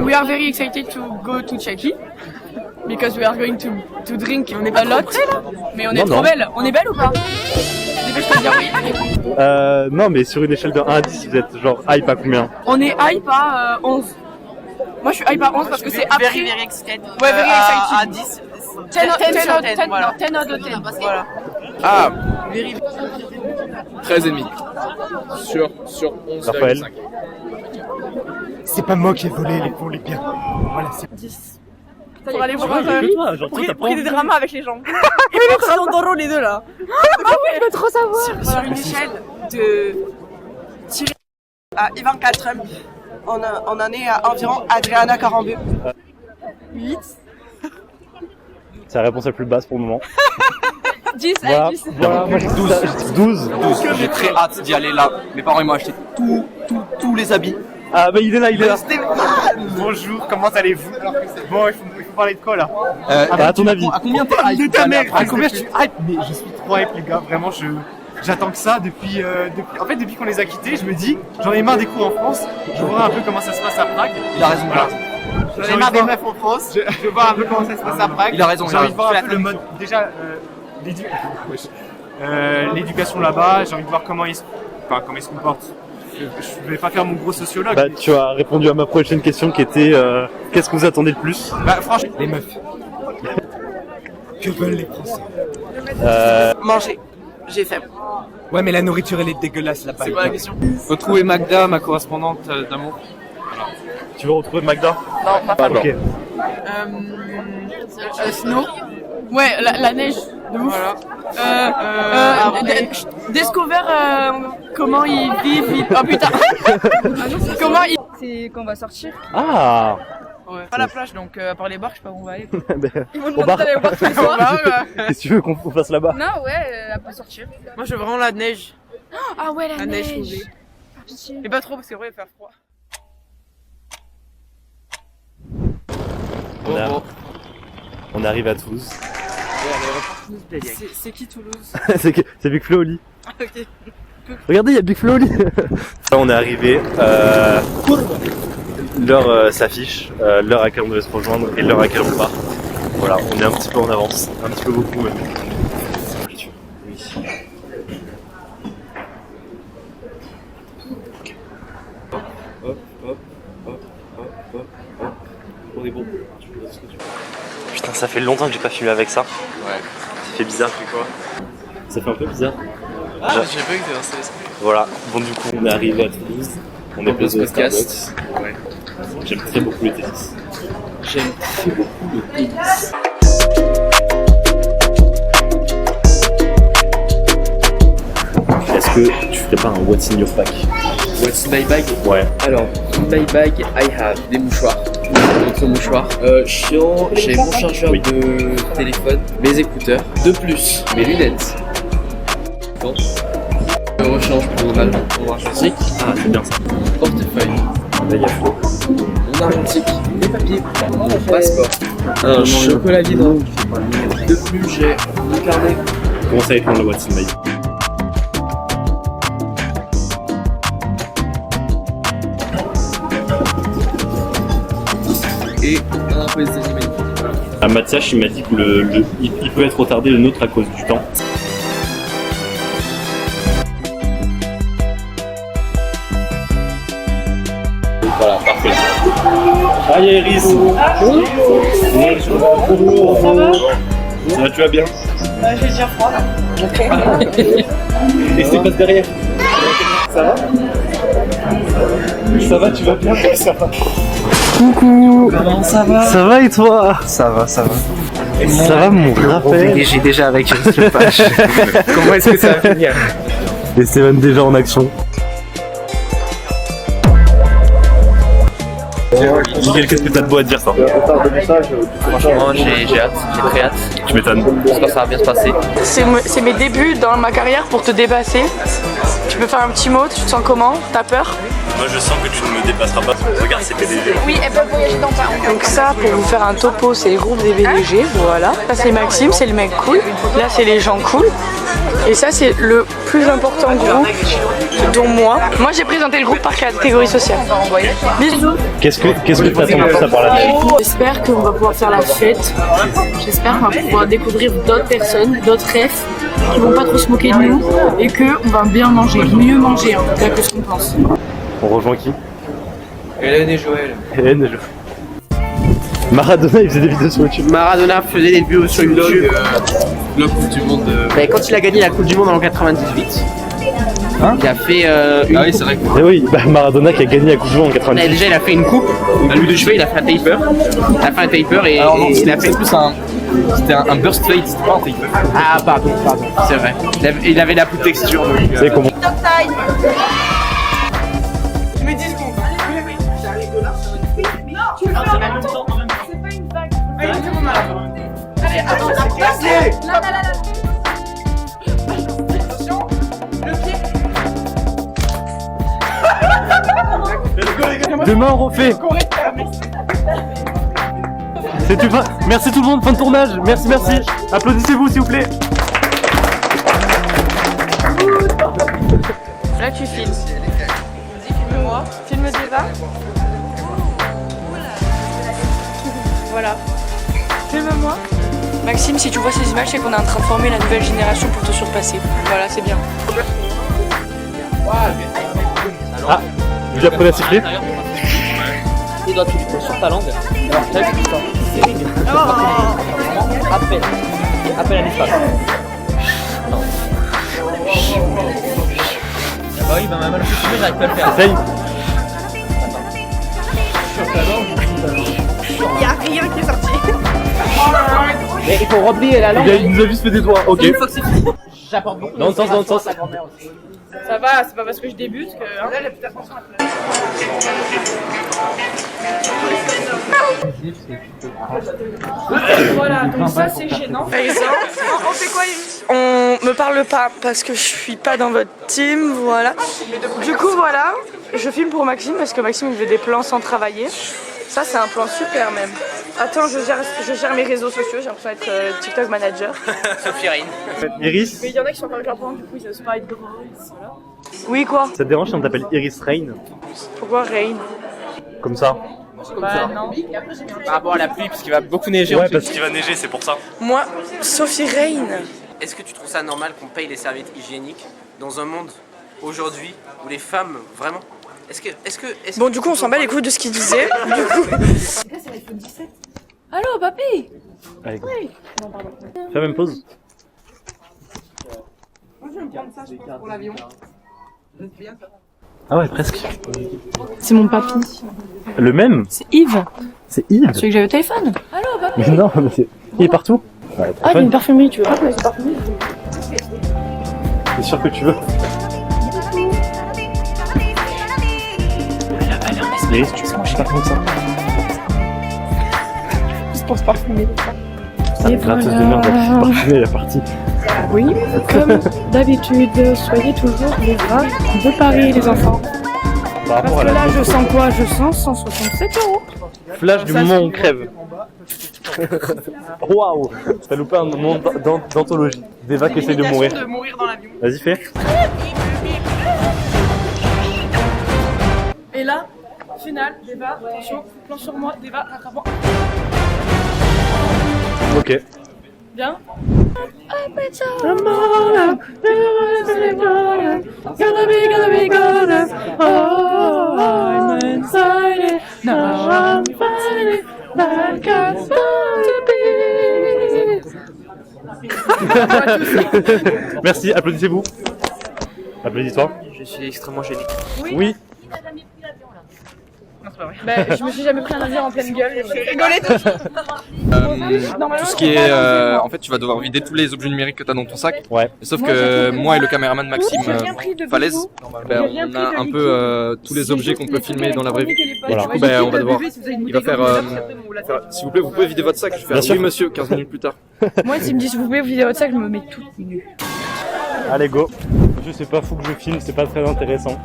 We are very excited to go to Turkey because we are going to drink a lot. Mais on est trop belle. On est belle ou pas? Dépêche-toi de dire oui. Non, mais sur une échelle de 1 à 10, vous êtes genre hype à combien? On est hype à 11. Moi je suis hype à 11 parce que c'est après. Very excited. Ouais, very excited. À 10. 10 out of 10. Voilà. Ah, very. 13,5. Sur 11,5. C'est pas moi qui ai volé les bons, les biens. Voilà, c'est 10. Pour aller voir Pour des dramas avec les gens. Et pour ça, on dort les deux là. Ah oui, je veux trop savoir. Sur une échelle de tirer à Ivanka Trump, on en est à environ Adriana Carambeu. 8. C'est la réponse la plus basse pour le moment. 10, Voilà, 10. voilà, moi j'ai 12. J'ai très hâte d'y aller là. Mes parents ils m'ont acheté tous les habits. Ah bah il est là. Bonjour, comment allez-vous? Bon, il faut parler de quoi là? À ton avis? À combien t'es De hype ta d'aller mère! après À combien je suis hype? Mais je suis trop hype les gars, vraiment j'attends que ça depuis qu'on les a quittés, je me dis, j'en ai marre des cours en France, je vois un peu comment ça se passe à Prague. Il a raison. Voilà. J'en ai marre des meufs en France, je veux voir un peu comment ça se passe à Prague. Il a raison. J'ai envie de voir un peu le mode, déjà, l'éducation là-bas, j'ai envie de voir comment ils se comportent. Je vais pas faire mon gros sociologue. Bah tu as répondu à ma prochaine question qui était qu'est-ce que vous attendez le plus? Bah franchement, les meufs. Que veulent les Français? Manger. J'ai faim. Ouais, mais la nourriture elle est dégueulasse là-bas. C'est quoi la question? Retrouver Magda, ma correspondante d'amour. Tu veux retrouver Magda? Non, pas Ok. Snow. Ouais, la neige. De ouf. Discover comment ils vivent. Oh putain. Comment ils. C'est qu'on va sortir. Ah. Ouais. Pas la plage donc à part les bars, je sais pas où on va aller. Ils vont Au demander bar. d'aller au bar tous les soirs. Qu'est-ce que tu veux qu'on fasse là-bas? Non, ouais, elle peut sortir. Moi je veux vraiment la neige. Ah ouais, la neige. neige. Mais pas trop parce que vrai il va faire froid. On arrive à Toulouse. C'est qui Toulouse? c'est Big Flo au lit. Ok. Regardez, il y a Big Flo au lit. Là, on est arrivé. L'heure s'affiche, l'heure à laquelle on devait se rejoindre et l'heure à laquelle on part. Voilà, on est un petit peu en avance, un petit peu beaucoup même. Oui. On est bon. Putain, ça fait longtemps que j'ai pas filmé avec ça. Ouais. Ça fait bizarre, tu quoi? Ça fait un peu bizarre. Ah, j'ai pas eu que t'es installé ça. Voilà, bon du coup on est arrivé à Toulouse, on est posé au podcast. Starbucks. Ouais. J'aime très beaucoup le tennis. J'aime très beaucoup le tennis. Est-ce que tu ferais pas un what's in your pack? What's in my bag? Ouais. Alors, in my bag, I have des mouchoirs. D'autres mouchoirs. Chiant, j'ai mon chargeur de téléphone, mes écouteurs. De plus, mes lunettes. Bon. Je rechange pour mon argentique. Ah, c'est bien ça. Portefeuille. Là, il y a Flo. Mon argentique. Mes papiers. Mon passeport. Un chocolat vivant. De plus, j'ai mon carnet. Comment ça va être le what's in my bag? Et un peu des animés. À Mathias, il m'a dit que il peut être retardé le nôtre à cause du temps. Voilà, parfait. Ah, il y a Iris. Bonjour. Ça va, tu vas bien? J'ai déjà froid là. Et c'est passe derrière. Ça va? Ça va, tu vas bien? Ça va. Coucou. Comment ça va? Ça va et toi? Ça va, ça va. Ça va mon Raphaël? J'ai déjà avec Iris Lepage. Comment est-ce que ça va finir? Et Stéphane déjà en action. Miguel, qu'est-ce que t'as de beau à dire ça? Franchement, j'ai hâte, j'ai très hâte. Tu m'étonnes. J'espère que ça va bien se passer. C'est mes débuts dans ma carrière pour te dépasser. Tu peux faire un petit mot, tu te sens comment? T'as peur? Moi je sens que tu ne me dépasseras pas. Regarde, c'est PDG. Oui, elles peuvent voyager dans Paris. Donc ça, pour vous faire un topo, c'est le groupe des BDG, voilà. Ça c'est Maxime, c'est le mec cool. Là c'est les gens cool. Et ça, c'est le plus important groupe, dont moi. Moi, j'ai présenté le groupe par catégorie sociale. Bisous. Qu'est-ce que t'attends de ça par la vie? J'espère qu'on va pouvoir faire la fête. J'espère qu'on va pouvoir découvrir d'autres personnes, d'autres rêves, qui vont pas trop se moquer de nous et qu'on va bien manger, mieux manger en tout cas que ce qu'on pense. On rejoint qui? Hélène et Joël. Hélène et Joël. Maradona, il faisait des vidéos sur YouTube. Maradona faisait des vidéos sur YouTube. La Coupe du Monde. Quand il a gagné la Coupe du Monde en 98, il a fait une Ah oui, coupe. c'est vrai. Eh oui, bah Maradona qui a gagné la Coupe du Monde en Mais 98. déjà, il a fait une coupe. À lui de cheveux, il a fait un taper. Il a fait un taper et, Alors non, et il a fait. c'est plus un... C'était un burst fade, c'était pas un taper. Ah, pardon, c'est vrai. Il avait la plus de texture. Donc, Vous savez comment? Je mets 10 secondes. J'arrive de là. Non, tu veux faire en même temps. C'est pas une vague. Allez, c'est mon mal. Allez, attends, c'est cassé. Là. Attention, le pied. Demain on refait. C'est tout. Merci tout le monde, fin de tournage. Merci. Applaudissez-vous s'il vous plaît. Là, tu filmes. Filme-moi. Filme Deva. Voilà. Filme-moi. Maxime, si tu vois ces images, c'est qu'on est en train de former la nouvelle génération pour te surpasser. Voilà, c'est bien. Ah, vous apprenez à siffler? Et donc tu le poses sur ta langue. Alors là, tu dis ça. Appelle. Appelle à l'espace. Bah oui, bah ma mal filmé, j'arrive pas à le faire. Essaye. Il y a rien qui est sorti. Mais il faut replier la langue. Il nous a juste fait des doigts, ok. Une fois que c'est fini. J'apporte beaucoup. Dans le sens. Ça va, c'est pas parce que je débute que. Hein. Voilà, donc ça c'est gênant. Par exemple, on fait quoi, on me parle pas parce que je suis pas dans votre team, voilà. Du coup, voilà, je filme pour Maxime parce que Maxime il veut des plans sans travailler. Ça, c'est un plan super même. Attends, je gère mes réseaux sociaux, j'ai l'impression d'être TikTok manager. Sophie Rine. Iris, Mais il y en a qui sont pas avec leur plan, du coup ils osent pas être drôles. Voilà. Oui, quoi? ça te dérange si on t'appelle Iris Rain? Pourquoi Rain? Comme ça? Bah non. Par rapport à la pluie, parce qu'il va beaucoup neiger. Ouais, parce qu'il va neiger, c'est pour ça. Moi, Sophie Rain. Est-ce que tu trouves ça normal qu'on paye les serviettes hygiéniques dans un monde aujourd'hui où les femmes, vraiment. Bon, du coup, on s'en bat les couilles de ce qu'il disait. Du coup. Allô, papy? Allez, go. Fais la même pause. Moi, je vais me prendre ça, je pense, pour l'avion. Ah ouais, presque. C'est mon papy. Le même? C'est Yves. C'est Yves? Celui que j'avais au téléphone. Allô, papy? Mais non, il est partout. Ouais, trop Ah, il y a fun. une parfumerie, tu veux pas qu'on aille une parfumerie? C'est sûr que tu veux. Mais tu sais, moi je suis pas comme ça. Juste pour se parfumer. Ça gratte de merde, parfumée la partie. Oui, comme d'habitude, soyez toujours les bras de Paris, les enfants. Par rapport Parce à que la là, je sens quoi? Je sens 167 €. flash du moment où on crève. Waouh, t'as loupé un moment d'anthologie. Deva qui essaie de mourir. De mourir dans l'avion. Vas-y, fais. Et là, finale, Deva, attention, plan sur moi, Deva, rattrape-moi. Ok. Bien. Merci, applaudissez-vous. Applaudis-toi. Je suis extrêmement gêné. Oui. Bah, je me suis jamais pris un avion en pleine gueule. J'ai rigolé. Tout ce qui est... en fait, tu vas devoir vider tous les objets numériques que tu as dans ton sac. Ouais. Sauf que moi et le caméraman Maxime Falaise, ben, J'ai rien on pris a de un liquide. peu tous les objets qu'on peut filmer dans la vraie vie. Voilà. Du coup, ben, on va devoir... Il va faire... S'il vous plaît, vous pouvez vider votre sac. Je vais Bien faire sûr. oui monsieur, 15 minutes plus tard. Moi, s'il me dit, s'il vous plaît, vous videz votre sac, je me mets toute nue. Allez, go. Je sais pas, faut que je filme, c'est pas très intéressant.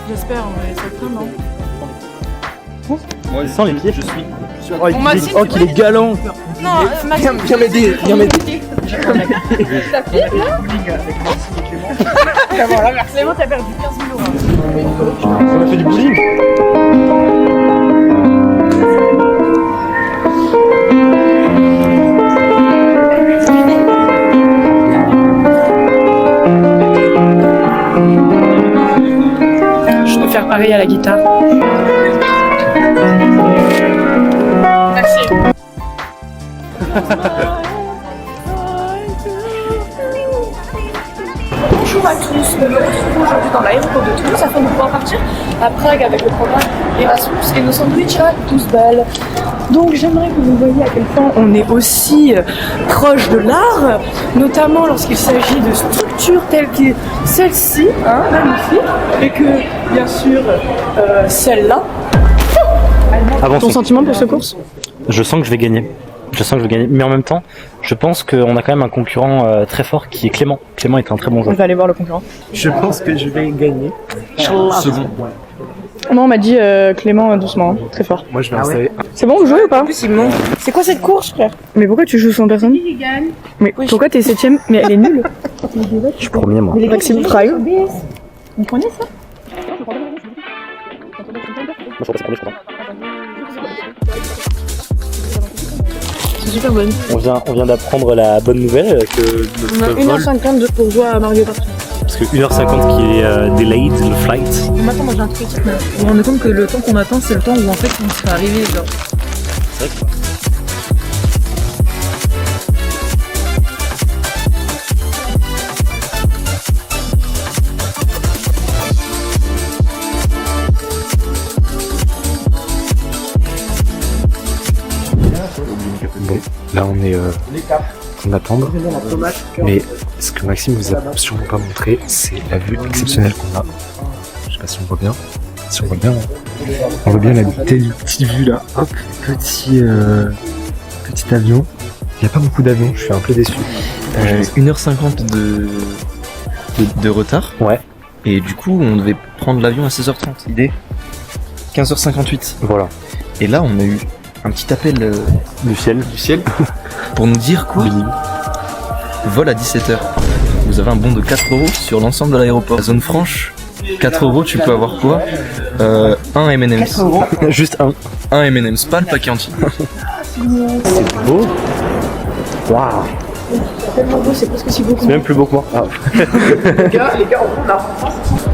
J'espère, on va laisser le temps, non? Sans les pieds. Je suis. Oh, qu'il est galant. Non, Maxime. Viens m'aider, viens m'aider. Clément, t'as perdu 15 000 €. On a fait du bowling. Je peux faire pareil à la guitare. Merci. Bonjour à tous, nous nous retrouvons aujourd'hui dans l'aéroport de Toulouse afin de pouvoir partir à Prague avec le programme Erasmus et nos sandwichs à 12 balles. Donc j'aimerais que vous voyiez à quel point on est aussi proche de l'art, notamment lorsqu'il s'agit de structures telles que celle-ci, hein, magnifique, et que bien sûr celle-là. Ton sentiment pour cette course? Je sens que je vais gagner. Mais en même temps, je pense qu'on a quand même un concurrent très fort qui est Clément. Clément est un très bon On joueur. va aller voir le concurrent. Je pense que je vais gagner. Second. Non, on m'a dit Clément doucement, hein, très fort. Moi je vais en savoir. C'est bon, vous jouez ou pas? C'est quoi cette course, frère? Mais pourquoi tu joues sans personne? Mais pourquoi t'es 7ème? Mais elle est nulle. Je suis premier, moi. Maxime Frey. Vous prenez ça? C'est super bonne. On vient d'apprendre la bonne nouvelle que On a notre vol, 1h50 pour jouer à Mario Kart. parce que 1h50 qui est delayed le flight. Maintenant, moi j'ai un truc. Vous vous rendez compte que le temps qu'on attend, c'est le temps où en fait on serait arrivé. Genre. C'est vrai que bon, là on est en train d'attendre, mais ce que Maxime vous a sûrement pas montré, c'est la vue exceptionnelle qu'on a. Je sais pas si on voit bien. Si on voit bien, on voit bien la petite vue là. Hop, petit avion. Il n'y a pas beaucoup d'avions, je suis un peu déçu. 1h50 de retard. Ouais, Et du coup, on devait prendre l'avion à 16h30. Idée 15h58. voilà. Et là, on a eu un petit appel Du ciel. du ciel pour nous dire quoi? Vol à 17h. Vous avez un bon de 4 € sur l'ensemble de l'aéroport. La zone franche, 4 €, tu peux avoir quoi? Un M&M's. Juste un. Un M&M's, pas le paquet entier. C'est beau. Waouh. Tellement beau, c'est presque si beau que C'est même plus beau que moi. Ah. Les gars, on a.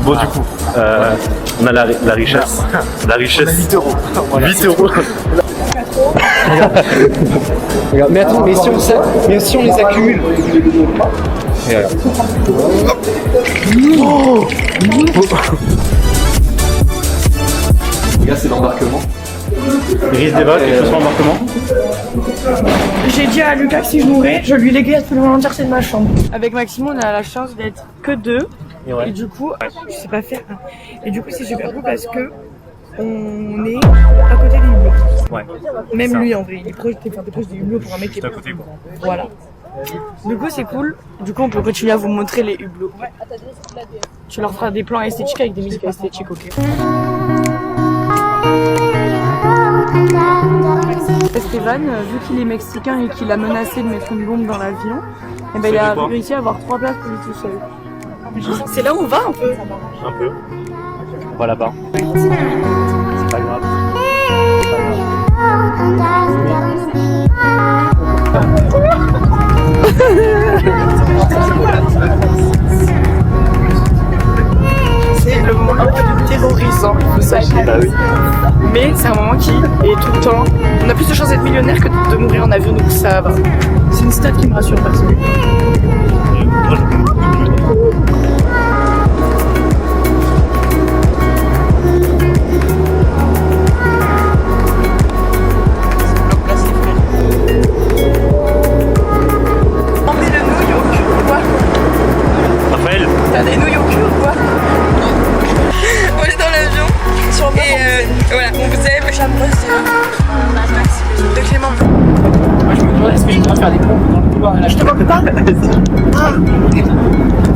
Bon, du coup, on a la richesse. La richesse. 8 €. 8 €. Regarde, mais attends, mais si on les accumule. Et alors. Les gars, c'est l'embarquement. Grise des vagues, quelque chose sur l'embarquement. J'ai dit à Lucas que si je mourais, je lui léguais absolument l'entièreté de ma chambre. Avec Maxime, on a la chance d'être que deux. Et ouais. Et du coup, je sais pas faire. Et du coup, c'est super cool parce que on est à côté des hublots. Ouais. Même Ça. lui, en vrai, il est proche, t'es proche des hublots pour un mec qui est à côté, quoi. Voilà. Du coup, c'est cool. Du coup, on peut continuer à vous montrer les hublots. Tu leur feras des plans esthétiques avec des musiques esthétiques, ok. Esteban, vu qu'il est mexicain et qu'il a menacé de mettre une bombe dans l'avion, eh ben, il a réussi à avoir 3 places pour lui tout seul. C'est là où on va un peu. Un peu. On va là-bas. C'est pas grave. C'est le moment un peu terrorisant, il faut savoir. Bah oui. Mais c'est un moment qui est tout le temps. On a plus de chances d'être millionnaire que de mourir en avion, donc ça va. C'est une stat qui me rassure personnellement. On met le New York ou quoi? Raphaël. T'as des New York ou quoi? On est dans l'avion et voilà, on vous aime. J'apprécie de Clément. Moi je me demande est-ce que je dois faire des pompes dans le couloir. Là, Je te manque pas.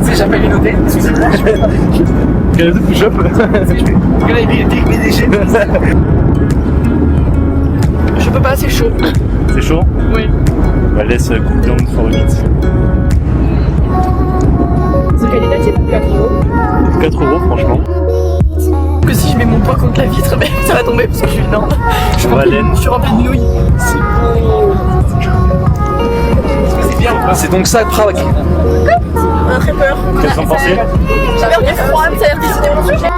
Si j'appelle une hôtel, excusez-moi, je vais. Quel push-up. Parce que là, il est déchets. Je peux pas, c'est chaud. C'est chaud? Oui. Bah laisse cool down for a bit. C'est qualitatif, 4 €. 4 € franchement. Que si je mets mon poids contre la vitre, mais ça va tomber parce que je suis énorme. Je suis remplie de nouilles. C'est beau. C'est donc ça Prague. On a très peur. Qu'est-ce que t'en pensez? J'ai peur du froid, ça a l'air décidé mon sujet.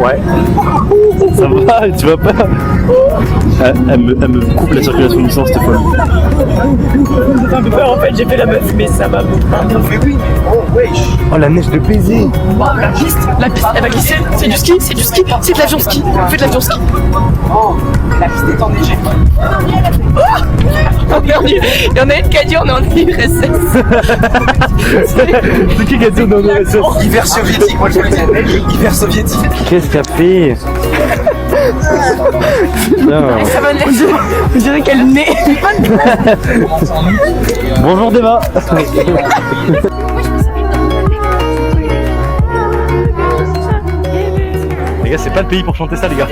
Ouais. Ça va, tu vas pas? Elle me coupe la circulation du sang, cette folle. J'ai un peu peur en fait, j'ai fait la meuf, mais ça m'a beaucoup fait oui. Oh la neige de baiser. La piste, elle va glisser. C'est du ski, c'est de l'avion ski. Faites de l'avion ski. Oh, la piste est enneigée. Oh merde, il y en a une qui a dit on est en IRSS. C'est qui a dit on est en IRSS? Hiver soviétique, moi je le disais. Hiver soviétique. Qu'est-ce qu'il a fait? Ça va on dirait qu'elle naît. Bonjour Deva. Les gars, c'est pas le pays pour chanter ça, les gars.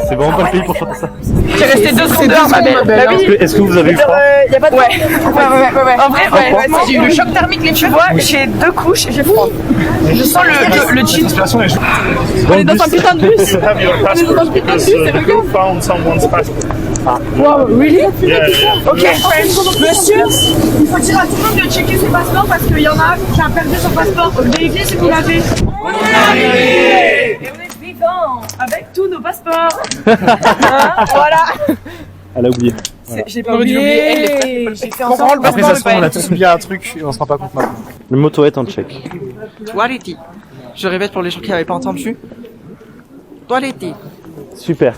C'est vraiment pas le pays pour chanter ça. J'ai resté 2 secondes dehors, ma belle. Bah oui. Est-ce que vous avez eu froid? Y a pas de ouais. En vrai, ouais. J'ai eu le choc thermique, les tu vois, j'ai 2 couches et j'ai froid. Je sens le cheat. On est dans un putain de bus. On est dans un putain de bus, c'est le gars. Wow, really? Ok, monsieur, il faut dire à tout le monde de checker ses passeports parce qu'il y en a qui a perdu son passeport. Vérifiez si vous l'avez. On est arrivé! Et on est vivants avec tous nos passeports. Voilà. Elle a oublié. J'ai pas oublié. J'ai fait en sorte. Après ça se trouve, on a tous oublié un truc et on se rend pas compte maintenant. Le mot toilette en tchèque. Toiletti. Je répète pour les gens qui n'avaient pas entendu. Toiletti. Super.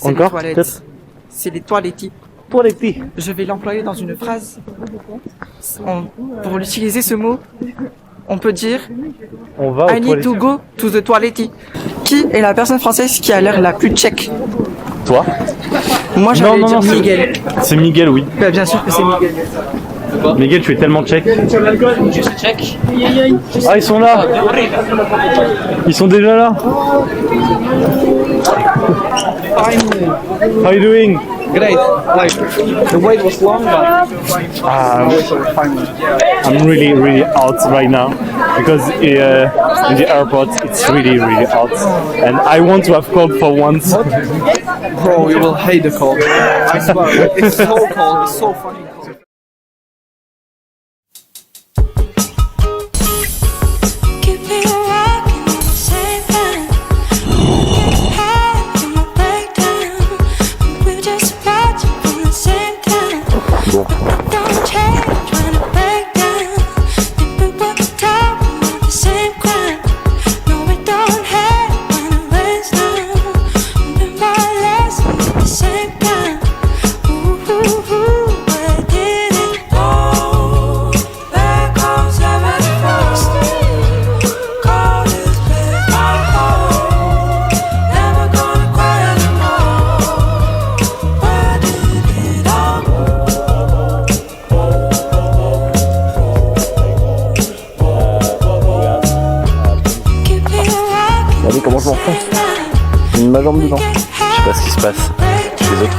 C'est les Encore toilettes. peut-être? C'est les toiletti. Toiletti. Je vais l'employer dans une phrase. Pour utiliser ce mot, on peut dire On va aux I need toilettes. to go to the toiletti. Qui est la personne française qui a l'air la plus tchèque? Toi? Moi j'allais dire c'est- Miguel. C'est Miguel, oui. Bah, bien sûr que c'est Miguel. Miguel, tu es tellement tchèque. Je suis tchèque. Ah, ils sont là. Ils sont déjà là. How are you doing? Great. Like the wait was long, but I'm really hot right now because in the airport it's really hot and I want to have cold for once. bro, you will hate the cold. I swear, it's so cold. It's so funny. Regardez comment je m'enfonce. J'ai mis ma jambe dedans. Je sais pas ce qui se passe chez les autres.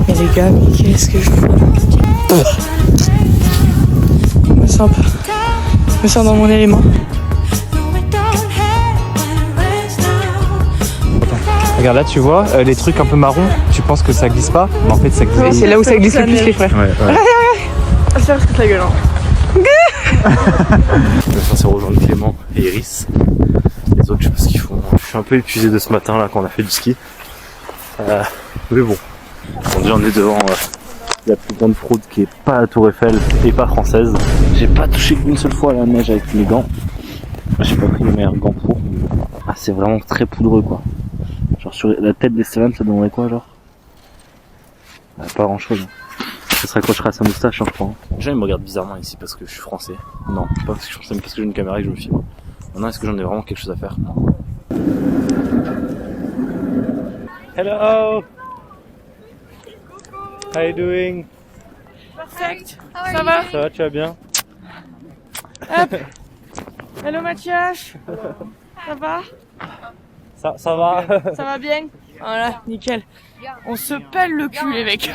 Mais les gars, mais qu'est-ce que je fais? Je me sens dans mon élément. Regarde là, tu vois, les trucs un peu marrons, tu penses que ça glisse pas, mais en fait ça glisse. C'est là où ça glisse le plus, les frères. Ouais. Ça se la gueule. Je suis censé rejoindre Clément et Iris. Les autres, je sais pas ce qu'ils font. Je suis un peu épuisé de ce matin là quand on a fait du ski. Mais bon, aujourd'hui on est devant la plus grande fraude qui est pas la Tour Eiffel et pas française. J'ai pas touché une seule fois à la neige avec mes gants. J'ai pas pris les meilleurs gants pour. Ah, c'est vraiment très poudreux quoi. Genre sur la tête d'Esteban, ça donnerait quoi genre? Pas grand chose. Ça se raccrochera à sa moustache, hein, je crois. Les gens ils me regardent bizarrement ici parce que je suis français. Non, pas parce que je suis français, mais parce que j'ai une caméra et que je me filme. Maintenant, est-ce que j'en ai vraiment quelque chose à faire? Non. Hello. How you doing? Perfect. Ça va? Ça va, tu vas bien? Hello Mathias. Ça va? Ça va. Ça va bien? Voilà, nickel. On se pèle le cul les mecs.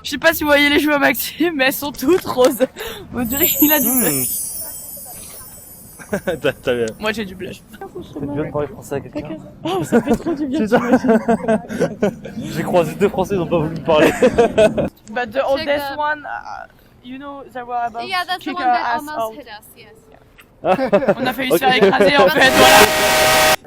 Je sais pas si vous voyez les cheveux à Maxime, mais elles sont toutes roses. On dirait qu'il a du blush. Moi j'ai du blush. C'est bien de parler français à quelqu'un. Oh, ça fait trop du bien. J'ai croisé 2 Français, ils n'ont pas voulu me parler. But the oldest one, you know, they were about Yeah, that's the kick one our that ass almost out. hit us, yes. On a failli se faire écraser en fait, voilà.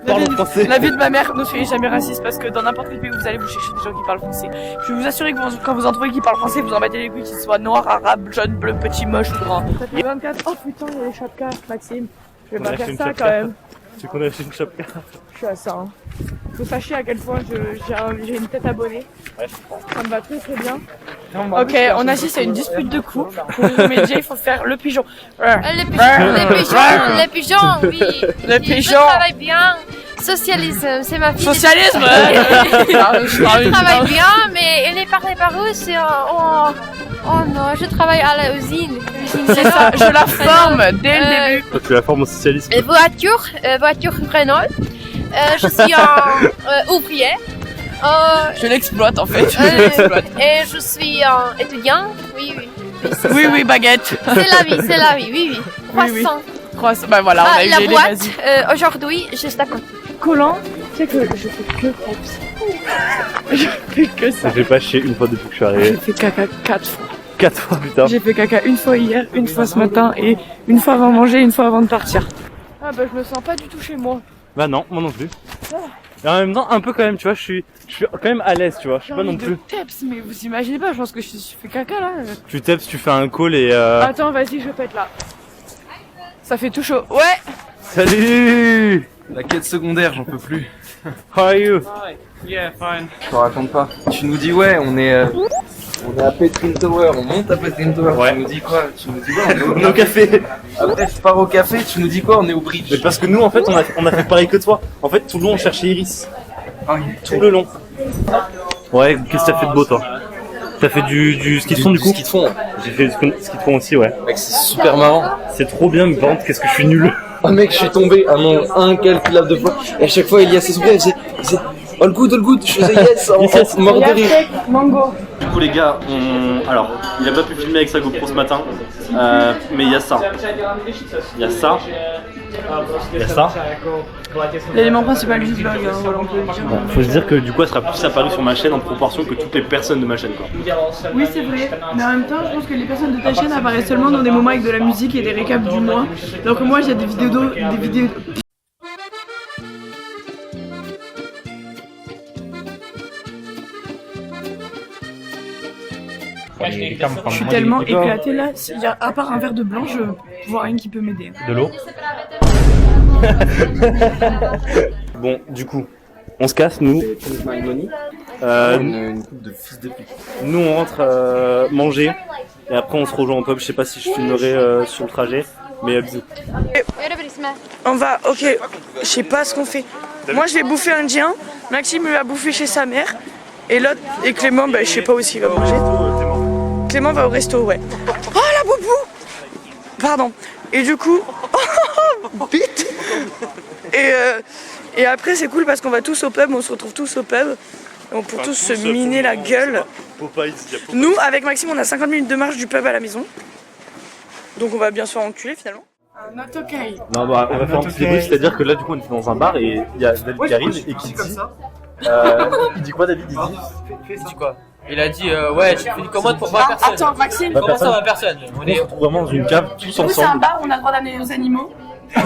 Parle français. La vie de ma mère ne soyez jamais raciste parce que dans n'importe quel pays où vous allez, vous cherchez des gens qui parlent français. Je vais vous assurer que quand vous en trouvez qui parlent français, vous en battez les couilles, qu'ils soient noirs, arabes, jaunes, bleus, petits, moches ou grands. Ça fait 24. Oh putain, il y a les chapkas, Maxime. Je vais pas faire ça quand même. Tu connais acheté une chapka? Je suis à ça. Hein. Faut sachez à quel point j'ai une tête abonnée. Ouais, je comprends. Ça me va très très bien. Ok, on assiste à une dispute de couple. Pour vous remédier, il faut faire le pigeon. Les pigeons, oui. Le Je pigeon. travaille bien. Socialisme, c'est ma fille. Socialisme. Je travaille bien, mais elle est parlée par eux, c'est oh non, je travaille à la usine. C'est ça, je la forme dès le début. Toi, tu la formes au socialisme. Voiture Renault. Je suis ouvrier. Je l'exploite en fait. Et je suis étudiant. Oui. Oui, oui, baguette. C'est la vie, oui. Oui. Croissant. Bah voilà, on a eu la les boîte, basiques. aujourd'hui, juste à côté. Collant, tu sais que je fais que props. Je fais que ça. J'ai pas chier une fois depuis que je suis J'ai arrivé. fait caca 4 fois. 4 fois, putain. J'ai fait caca une fois hier, une fois ce matin et une fois avant de manger, une fois avant de partir. Ah bah je me sens pas du tout chez moi. Bah non, moi non plus. Et en même temps, un peu quand même, tu vois, je suis quand même à l'aise, tu vois. Je suis pas non plus. Teps, mais vous imaginez pas, je pense que je fais caca là. Tu tapes, tu fais un call et Attends, vas-y, je pète là. Ça fait tout chaud. Ouais. Salut. La quête secondaire, j'en peux plus. How are you? Yeah, fine. Je te raconte pas. Tu nous dis ouais, on est à Petrin Tower, on monte à Petrin Tower. Ouais. Tu nous dis quoi? On est On est au café. Après je pars au café, tu nous dis quoi? On est au bridge. Mais parce que nous, en fait, on a fait pareil que toi. En fait, tout le long, on cherchait Iris. Tout le long. Ouais, qu'est-ce que t'as fait de beau, toi? T'as fait du ski de fond, du coup? Ski de fond. J'ai fait du ski de fond aussi, ouais. Mec, c'est super marrant. C'est trop bien, mais par contre, qu'est-ce que je suis nul. Oh mec, je suis tombé un nombre incalculable de fois. Et à chaque fois, Elias se souvient, il faisait all good, je faisais yes, en mort de rire. Mango. Du coup, les gars, alors, il a pas pu filmer avec sa GoPro ce matin, mais il y a ça. Il y a ça. Il y a ça. L'élément principal du vlog, hein, voilà, on peut le dire. Bon, faut se dire que du coup, elle sera plus apparue sur ma chaîne en proportion que toutes les personnes de ma chaîne, quoi. Oui, c'est vrai, mais en même temps, je pense que les personnes de ta chaîne apparaissent seulement dans des moments avec de la musique et des récaps du mois. Donc moi, j'ai des vidéos Je suis tellement éclatée là, à part un verre de blanc, je vois rien qui peut m'aider. De l'eau. Bon, du coup, on se casse, nous. Une coupe de fils de pute. Nous, on rentre manger, et après, on se rejoint en pub. Je sais pas si je filmerai sur le trajet, mais bisous. On va, ok, je sais pas ce qu'on fait. Moi, je vais bouffer indien, Maxime lui va bouffer chez sa mère, et l'autre, et Clément, bah, je sais pas où il va manger. Clément va au resto, ouais. Oh la boubou! Pardon. Et du coup, vite. Et après c'est cool parce qu'on va tous au pub, on se retrouve tous au pub. Donc pour tous se miner la gueule. Nous, avec Maxime, on a 50 minutes de marche du pub à la maison. Donc on va bien se faire enculer finalement. Not okay. Non, bah, on va faire un petit débrief, c'est-à-dire que là, du coup, on était dans un bar et il y a David qui arrive et qui dit. Il dit quoi, David? Il dit quoi? Il a dit ouais, tu fais une commande pour 20 personnes. Attends, Maxime. Comment ça 20 personnes? On se retrouve vraiment dans une cave, tous Nous, c'est un ensemble. bar où on a le droit d'amener nos animaux. Et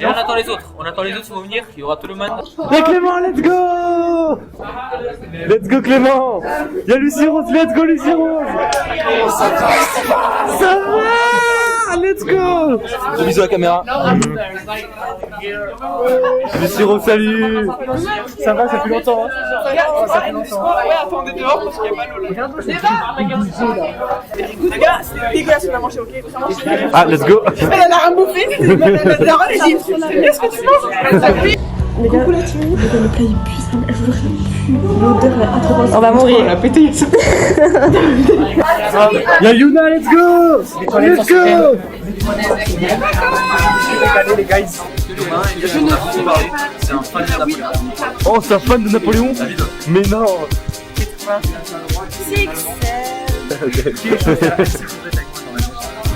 on attend les autres. On attend les autres qui vont venir. Il y aura tout le monde. Hey Clément, let's go! Let's go Clément! Y'a Lucie Rose, let's go Lucie Rose! Ça va! Let's go! Gros bisous à la caméra. Lucie Rose, salut! Ça va, ça fait longtemps, hein? Ça fait longtemps. Ouais, attends, on est dehors parce qu'il y a pas l'eau là. Les gars, c'est dégueulasse, on a mangé, ok? Ah, let's go! Elle en a rien bouffé. La daronne, elle dit, c'est bien ce que tu manges. Coucou la team. Le plat il pue, ça je veux rien. L'odeur est atroce. On va mourir. On a pété. Y'a Yuna, let's go! Let's go! Regardez les guys. C'est un fan de Napoléon. Oh, c'est un fan de Napoléon? Mais non.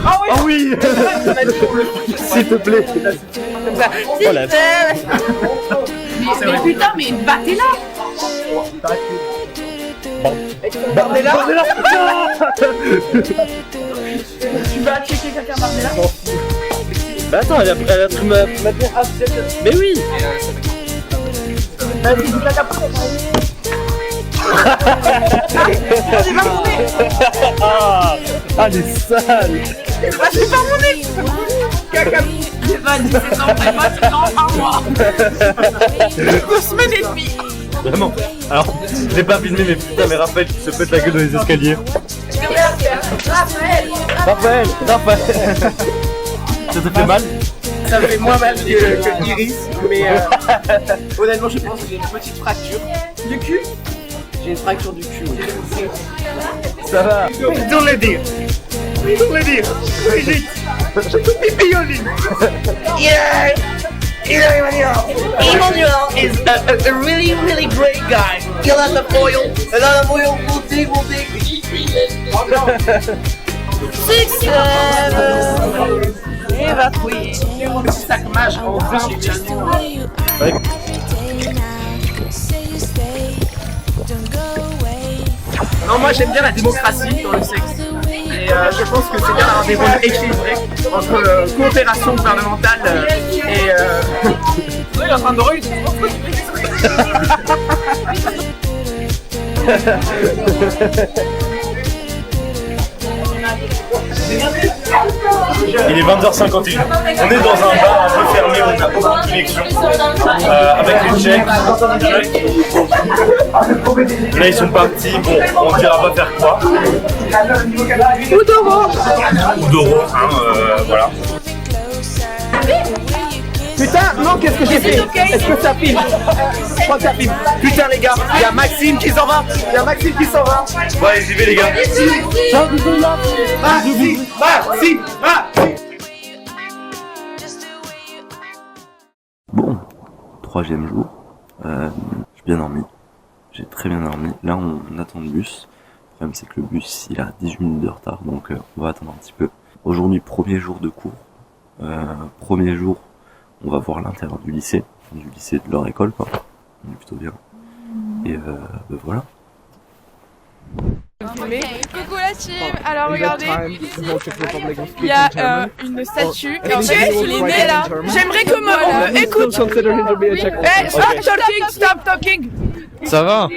Ah oui. S'il te plaît. Oh, la... Mais putain, mais battez-la. Bardella. Tu vas checker quelqu'un Bardella? Bah attends, elle a pris ma mais oui. Ah, les salles. Bah c'est pas mon nez. Caca. Stéphane, c'est sans prépa, c'est dans un mois. 2 semaines et demie. Vraiment. Alors, je l'ai pas filmé, mais putain, mais Raphaël qui se pète la gueule dans les escaliers. Raphaël. Ça te fait mal? Ça me fait moins mal que Iris, mais honnêtement je pense que j'ai une petite fracture du cul. J'ai une fracture du cul. Ça va. Don't le dire. Brigitte. Pipioli. Yeah. Emmanuel is a really, really great guy. A lot of oil. We'll dig. 6, 7. Et va fouiller. Sac mage en Non, moi j'aime bien la démocratie dans le sexe. Et je pense que c'est bien d'avoir des rôles équilibrés entre coopération gouvernementale et. Il est en train de réussir. Il est 20h51. On est dans un bar un peu fermé, on n'a aucune connexion. Avec les Tchèques. Là ils sont partis, bon, on ne dira pas faire quoi. Ou d'euros. Hein, voilà. Putain, non, qu'est-ce que j'ai fait? Est-ce que ça filme? Je crois que ça filme. Putain, les gars, il y a Maxime qui s'en va. Bon, allez, j'y vais, les gars. Maxime. Bon, 3e jour. J'ai bien dormi. J'ai très bien dormi. Là, on attend le bus. Le problème, c'est que le bus, il a 18 minutes de retard, donc on va attendre un petit peu. Aujourd'hui, 1er jour de cours. 1er jour, on va voir l'intérieur du lycée de leur école, quoi. On est plutôt bien. Et voilà. Coucou la team. Alors regardez, il y a une statue. Et en fait, il est né là. J'aimerais que on me écoute. Hey, stop talking. Ça va.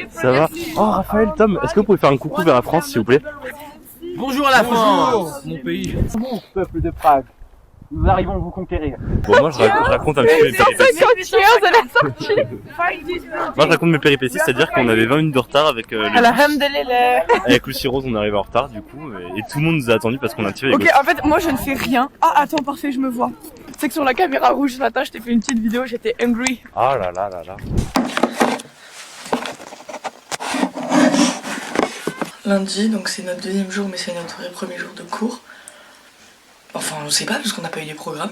Oh, Raphaël, Tom, est-ce que vous pouvez faire un coucou vers la France, s'il vous plaît? Bonjour à la France, mon pays. Bon, peuple de Prague, nous arrivons à vous conquérir. Bon, moi je raconte un petit peu mes péripéties. Moi je raconte mes péripéties, c'est-à-dire qu'on avait 20 minutes de retard avec avec Lucie Rose, on arrive en retard du coup, et tout le monde nous a attendu parce qu'on a tiré les Ok, en fait, moi je ne fais rien. Ah, attends, parfait, je me vois. C'est que sur la caméra rouge ce matin, je t'ai fait une petite vidéo, j'étais hungry. Ah là là. Lundi, donc c'est notre 2e jour, mais c'est notre vrai 1er jour de cours. Enfin, on sait pas, parce qu'on n'a pas eu les programmes.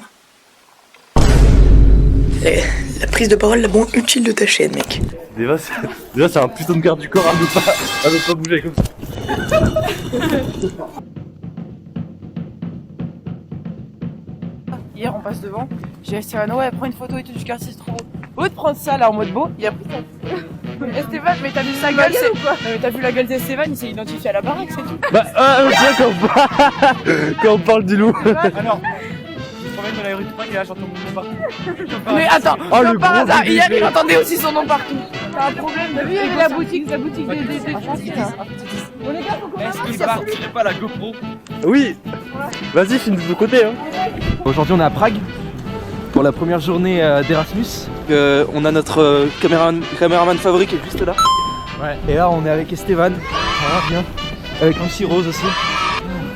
La prise de parole la moins utile de ta chaîne, mec. Déjà, c'est un putain de garde du corps à ne pas bouger comme ça. Hier, on passe devant. J'ai dit à ouais, prends une photo et tout du quartier, c'est trop beau. Au lieu de prendre ça là en mode beau, il a pris ça. Esteban, mais t'as vu sa gueule, c'est quoi? Mais t'as vu la gueule d'Esteban, il s'est identifié à la baraque, c'est tout. Bah, tiens, quand on parle du loup. Alors, je me promène dans la rue de Prague et là j'entends mon nom partout. Mais attends, Oh, le comme par gros hasard, bébé. hier j'entendais aussi son nom partout. T'as un problème, t'as vu avec la boutique des Bon les gars, faut qu'on Est-ce qu'il partirait pas la GoPro? Oui. Vas-y, filme de ton côté. Hein. Aujourd'hui, on est à Prague pour la première journée d'Erasmus. On a notre caméraman favori qui est juste là. Ouais. Et là, on est avec Esteban. Voilà, bien. Avec Lucie Rose aussi.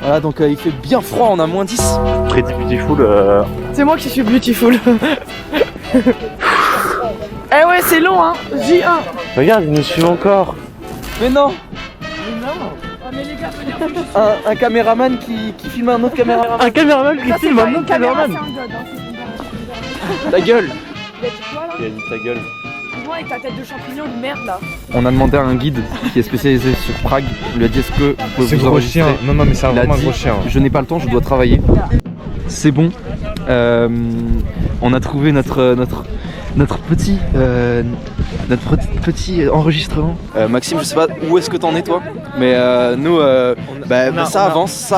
Voilà, donc il fait bien froid, on a moins 10. Pretty Beautiful. C'est moi qui suis beautiful. Eh ouais, c'est long, hein. J1. Regarde, il nous suit encore. Mais non. Un caméraman qui filme un autre caméraman. Un caméraman qui filme un autre caméraman. Ta gueule. Il a dit quoi là? Il a dit ta gueule. Dis-moi avec ta tête de champignon de merde là. On a demandé à un guide qui est spécialisé sur Prague. On lui a dit est-ce que vous pouvez C'est vous gros enregistrer. chien. Non, non, mais c'est Il a vraiment un dit, gros chien. je n'ai pas le temps, je dois travailler. C'est bon. On a trouvé notre petit enregistrement. Maxime, je sais pas où est-ce que t'en es toi, mais nous, ça avance.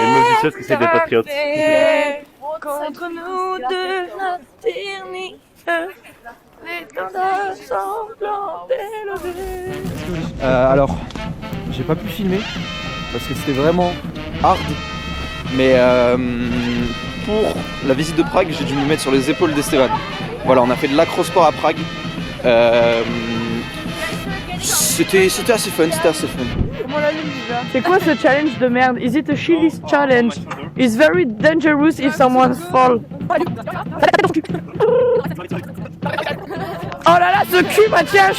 Et meuf du ciel, que c'est des patriotes. Contre nous deux, la tyrannie, l'étendard sanglant élevé. Alors, j'ai pas pu filmer parce que c'était vraiment hard, mais pour la visite de Prague, j'ai dû me mettre sur les épaules d'Esteban. Voilà, on a fait de l'acrosport à Prague. C'était assez fun, Comment la lune déjà? C'est quoi ce challenge de merde? Is it a chili challenge? It's very dangerous if someone fall. Oh là là, ce cul, Mathias!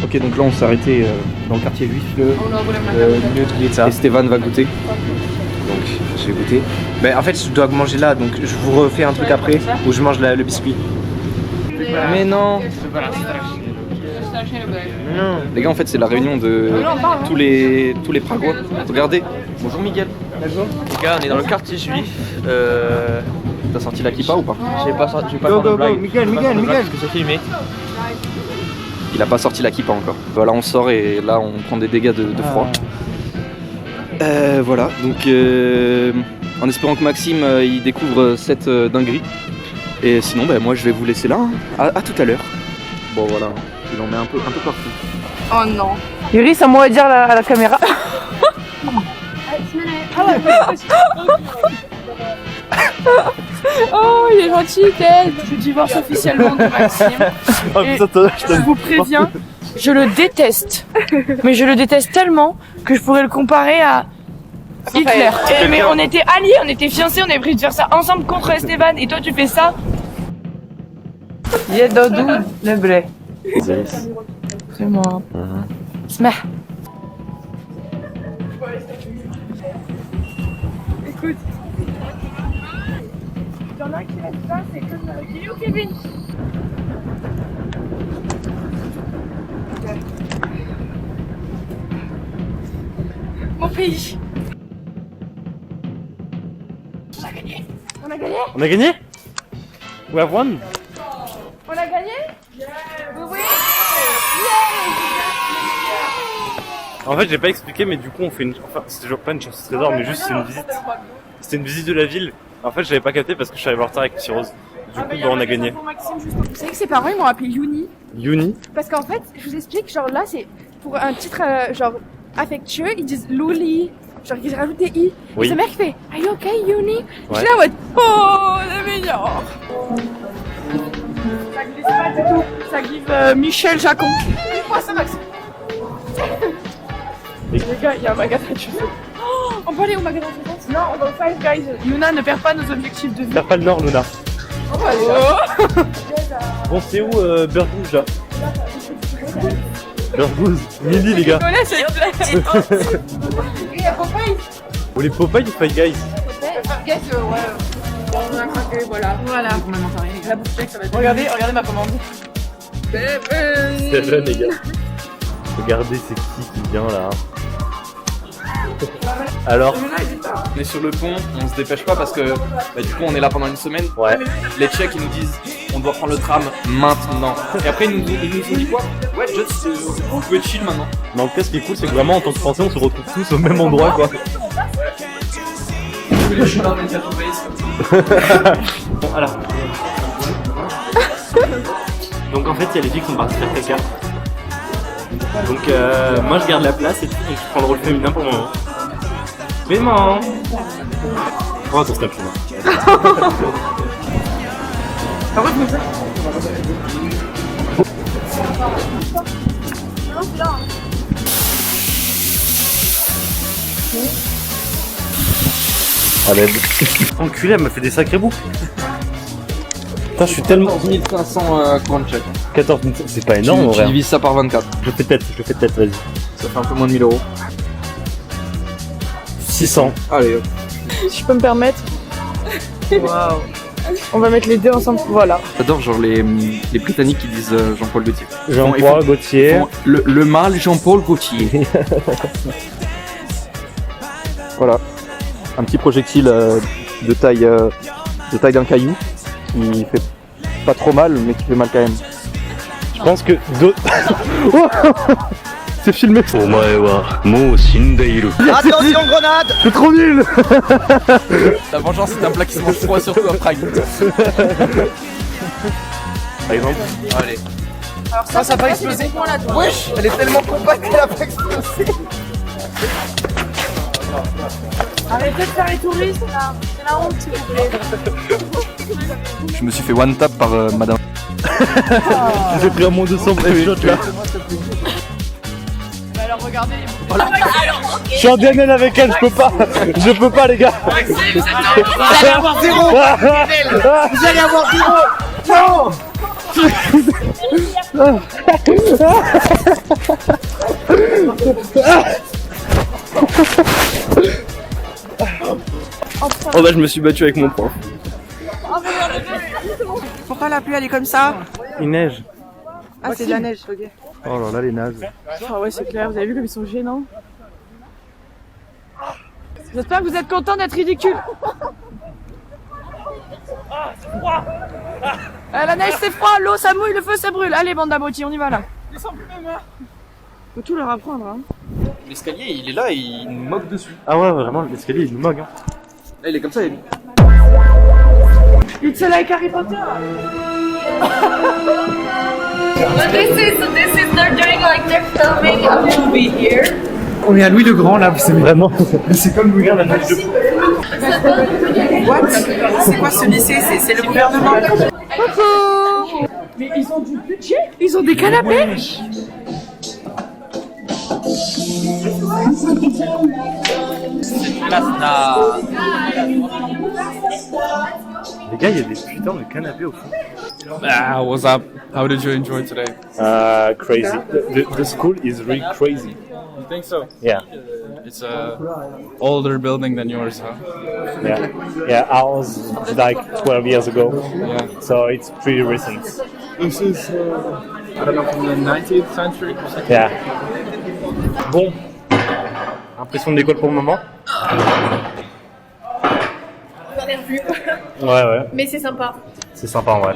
Ok, donc là on s'est arrêté dans le quartier juif. Esteban va goûter. Donc je vais goûter. Ben, en fait je dois manger là, donc je vous refais un truc après où je mange le biscuit. Mais non. Les gars, en fait c'est la réunion de tous les Pragois. Regardez. Bonjour Miguel. Bonjour. Les gars, on est dans le quartier juif. T'as sorti la kippa ou pas? J'ai pas sorti de blague. Miguel. Parce que c'est filmé. Il a pas sorti la kippa encore. Voilà, on sort et là on prend des dégâts de froid. Voilà, donc en espérant que Maxime il découvre cette dinguerie. Et sinon, moi je vais vous laisser là. Hein. À tout à l'heure. Bon voilà, il en met un peu partout. Oh non. Iris, à moi à dire à la caméra. Oh, il est gentil, Ted. Je divorce officiellement de Maxime. Et je vous préviens, je le déteste. Mais je le déteste tellement que je pourrais le comparer à Hitler. Mais on était alliés, on était fiancés, on avait prévu de faire ça ensemble contre Esteban. Et toi tu fais ça? Yedodou le blé. C'est moi. Smeh. Écoute. Il y en a un qui reste là, c'est comme Kelly ou Kevin. Mon pays. On a gagné. On a gagné. On a gagné? We have won? On a gagné. Oui. En fait, j'ai pas expliqué, mais du coup, on fait une. Enfin, c'est toujours pas une chasse au trésor, mais juste c'est une visite. C'était une visite de la ville. En fait, j'avais pas capté parce que je suis arrivé en retard avec Cyrose. Du coup, on a gagné. Vous savez que ses parents ils m'ont appelé Yuni. Yuni? Parce qu'en fait, je vous explique, genre là, c'est pour un titre genre affectueux, ils disent Luli. Genre ils rajoutent des i. Oui. Et sa mère qui fait Are you okay, Yuni? Ouais. Je suis là en mode oh, c'est mignon. Ça glisse pas du tout. Ça glisse Michel Jacon. Quoi ça, Max? Les gars, il y a un magasin de cheveux. Oh, on peut aller au magasin de cheveux? Non, on va au Five Guys. Yuna ne perd pas nos objectifs de vie. Perds pas le nord, Luna. On va aller là. Bon, c'est où Burgouge là? Burgouge, midi les gars. Je connais cette blague. Il y a Popeye. Ou les Popeye ou Five Guys? Guys, ouais. On a craqué, voilà. Voilà. La bouche ça va être. Regardez ma commande. C'est vrai les gars. Regardez c'est qui vient là. Alors, On est sur le pont, on se dépêche pas parce que du coup on est là pendant une semaine. ouais. Les Tchèques ils nous disent on doit prendre le tram maintenant. Et après ils nous ont dit quoi? Ouais, just vous pouvez chill maintenant. Mais en tout cas, ce qui est cool, c'est que vraiment en tant que Français, on se retrouve tous au même endroit quoi. Les chemins on est déjà tombés, c'est comme ça. Bon, alors. Donc en fait, il y a les filles qui sont parties faire caca. Donc moi je garde la place et tout, donc je prends le rôle féminin pour le moment. Mais non. Oh, ton snap, Oh l'aide. Enculé, elle m'a fait des sacrés bouts. Putain, je suis tellement. 14 500 couronnes tchèques. 14 000, c'est pas énorme en Tu vrai. divises ça par 24. Je fais tête, vas-y. Ça fait un peu moins de 1000 euros. 600. Allez hop. Si je peux me permettre. Waouh. On va mettre les deux ensemble, voilà. J'adore genre les Britanniques qui disent Jean-Paul Gaultier. Jean-Paul Gaultier. Le mâle Jean-Paul Gaultier. Voilà. Un petit projectile de taille d'un caillou qui fait pas trop mal mais qui fait mal quand même. Je pense que C'est filmé. Attention grenade! C'est trop nul. La vengeance c'est un plat qui se mange froid surtout à Prague. Par exemple. Allez. Alors ça va pas exploser. Wesh, elle est tellement compacte qu'elle a pas explosé. Arrêtez de faire les touristes là. C'est la honte s'il vous plaît. Je me suis fait one tap par madame. J'ai pris un moins 200 bref shot là. Bah alors regardez. Je suis en DNL avec elle, je peux pas les gars. Vous allez avoir 0. Vous allez avoir 0. Non. Oh bah je me suis battu avec mon prof. Pourquoi la pluie elle est comme ça? Il neige. Ah c'est de la neige, ok. Oh là là les nazes. Ah ouais c'est clair, vous avez vu comme ils sont gênants? J'espère que vous êtes contents d'être ridicules. La neige c'est froid, l'eau ça mouille, le feu ça brûle. Allez bande d'abrutis, on y va là. Faut tout leur apprendre hein. L'escalier il est là et il nous moque dessus. Ah ouais vraiment l'escalier il nous moque hein. Là il est comme ça. It's like Harry Potter. This is they're doing like they're filming a movie here. On est à Louis le Grand là, vous savez. Vraiment. C'est comme Louis la neige de. What? C'est quoi ce lycée? C'est le gouvernement? Coucou. Mais ils ont du budget? Ils ont des canapés? Les gars, il y a des putains de canapés au fond. Ah, what's up? How did you enjoy today? Crazy. The school is really crazy. You think so? Yeah. It's a older building than yours, huh? Yeah. Yeah, ours is like 12 years ago. Yeah. So it's pretty recent. This is, I don't know, from the 19th century or something. Yeah. Bon. Impression de l'école pour le moment? J'en ai revu. Ouais. Mais c'est sympa. C'est sympa en vrai.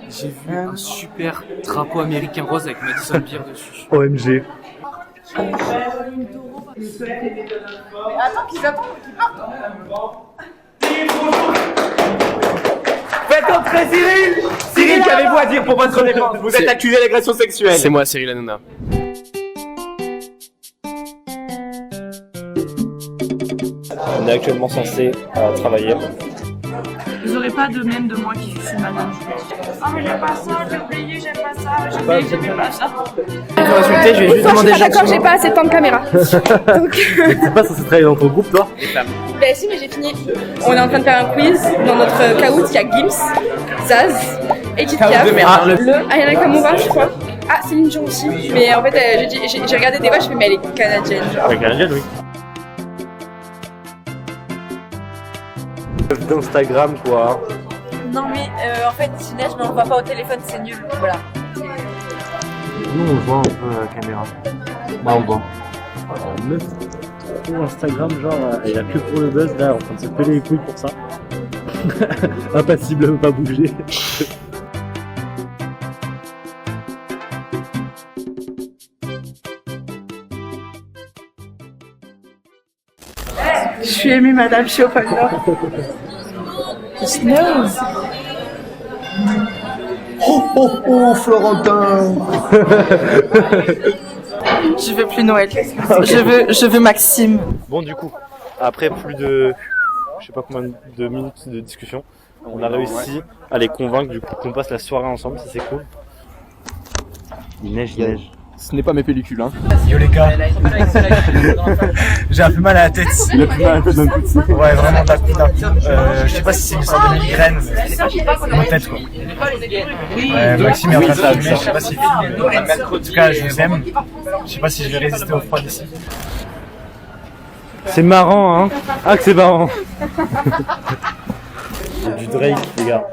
J'ai vu un super drapeau américain rose avec Madison Beer dessus. OMG. Mais attends qu'ils attendent qu'ils partent. Faites entrer Cyril. Cyril, qu'avez-vous à dire pour votre défense? Vous êtes accusé d'agression sexuelle. C'est moi, Cyril Hanouna. On est actuellement censé travailler. Vous aurez pas de même de moi qui suis madame. Ah mais j'aime pas ça, j'ai oublié, j'aime pas ça, j'ai oublié, j'aime pas ça. Pour résulter, je vais juste demander D'accord, j'ai pas assez de temps de caméra. Donc. C'est pas censé travailler dans ton groupe toi? Bah si, mais j'ai fini. On est en train de faire un quiz dans notre caout. Il y a Gims, Zaz et Kit Kat. Ayana Kamura, je crois. Ah, Céline Dion aussi. Mais en fait, j'ai regardé des voix, je fais mais elle est canadienne. Genre. Ouais, canadienne, oui. D'Instagram quoi. Non mais en fait il neige mais on voit pas au téléphone, c'est nul, voilà. Nous on voit un peu la caméra. Bah on voit. Meuf trop Instagram genre elle a que pour le buzz là en train de se peler les couilles pour ça. Impassible, elle veut pas bouger. Je suis émue madame, je suis au Pôle Nord. It snows. Oh, Florentin. Je veux plus Noël. Je veux Maxime. Bon du coup, après plus de je sais pas combien de minutes de discussion, on a réussi à les convaincre du coup qu'on passe la soirée ensemble, ça c'est cool. Il neige. Ce n'est pas mes pellicules, hein. Yo les gars, j'ai un peu mal à la tête. Il a plus mal à la tête d'un coup. Ouais, vraiment d'un coup. Je sais pas si c'est une sorte de migraine, mais mon tête quoi. Maxime est en train de filmer, je sais pas s'il filme. En tout cas, je vous aime. Je sais pas si je vais résister au froid d'ici. C'est marrant, hein. Ah, que c'est marrant. Du Drake, les gars.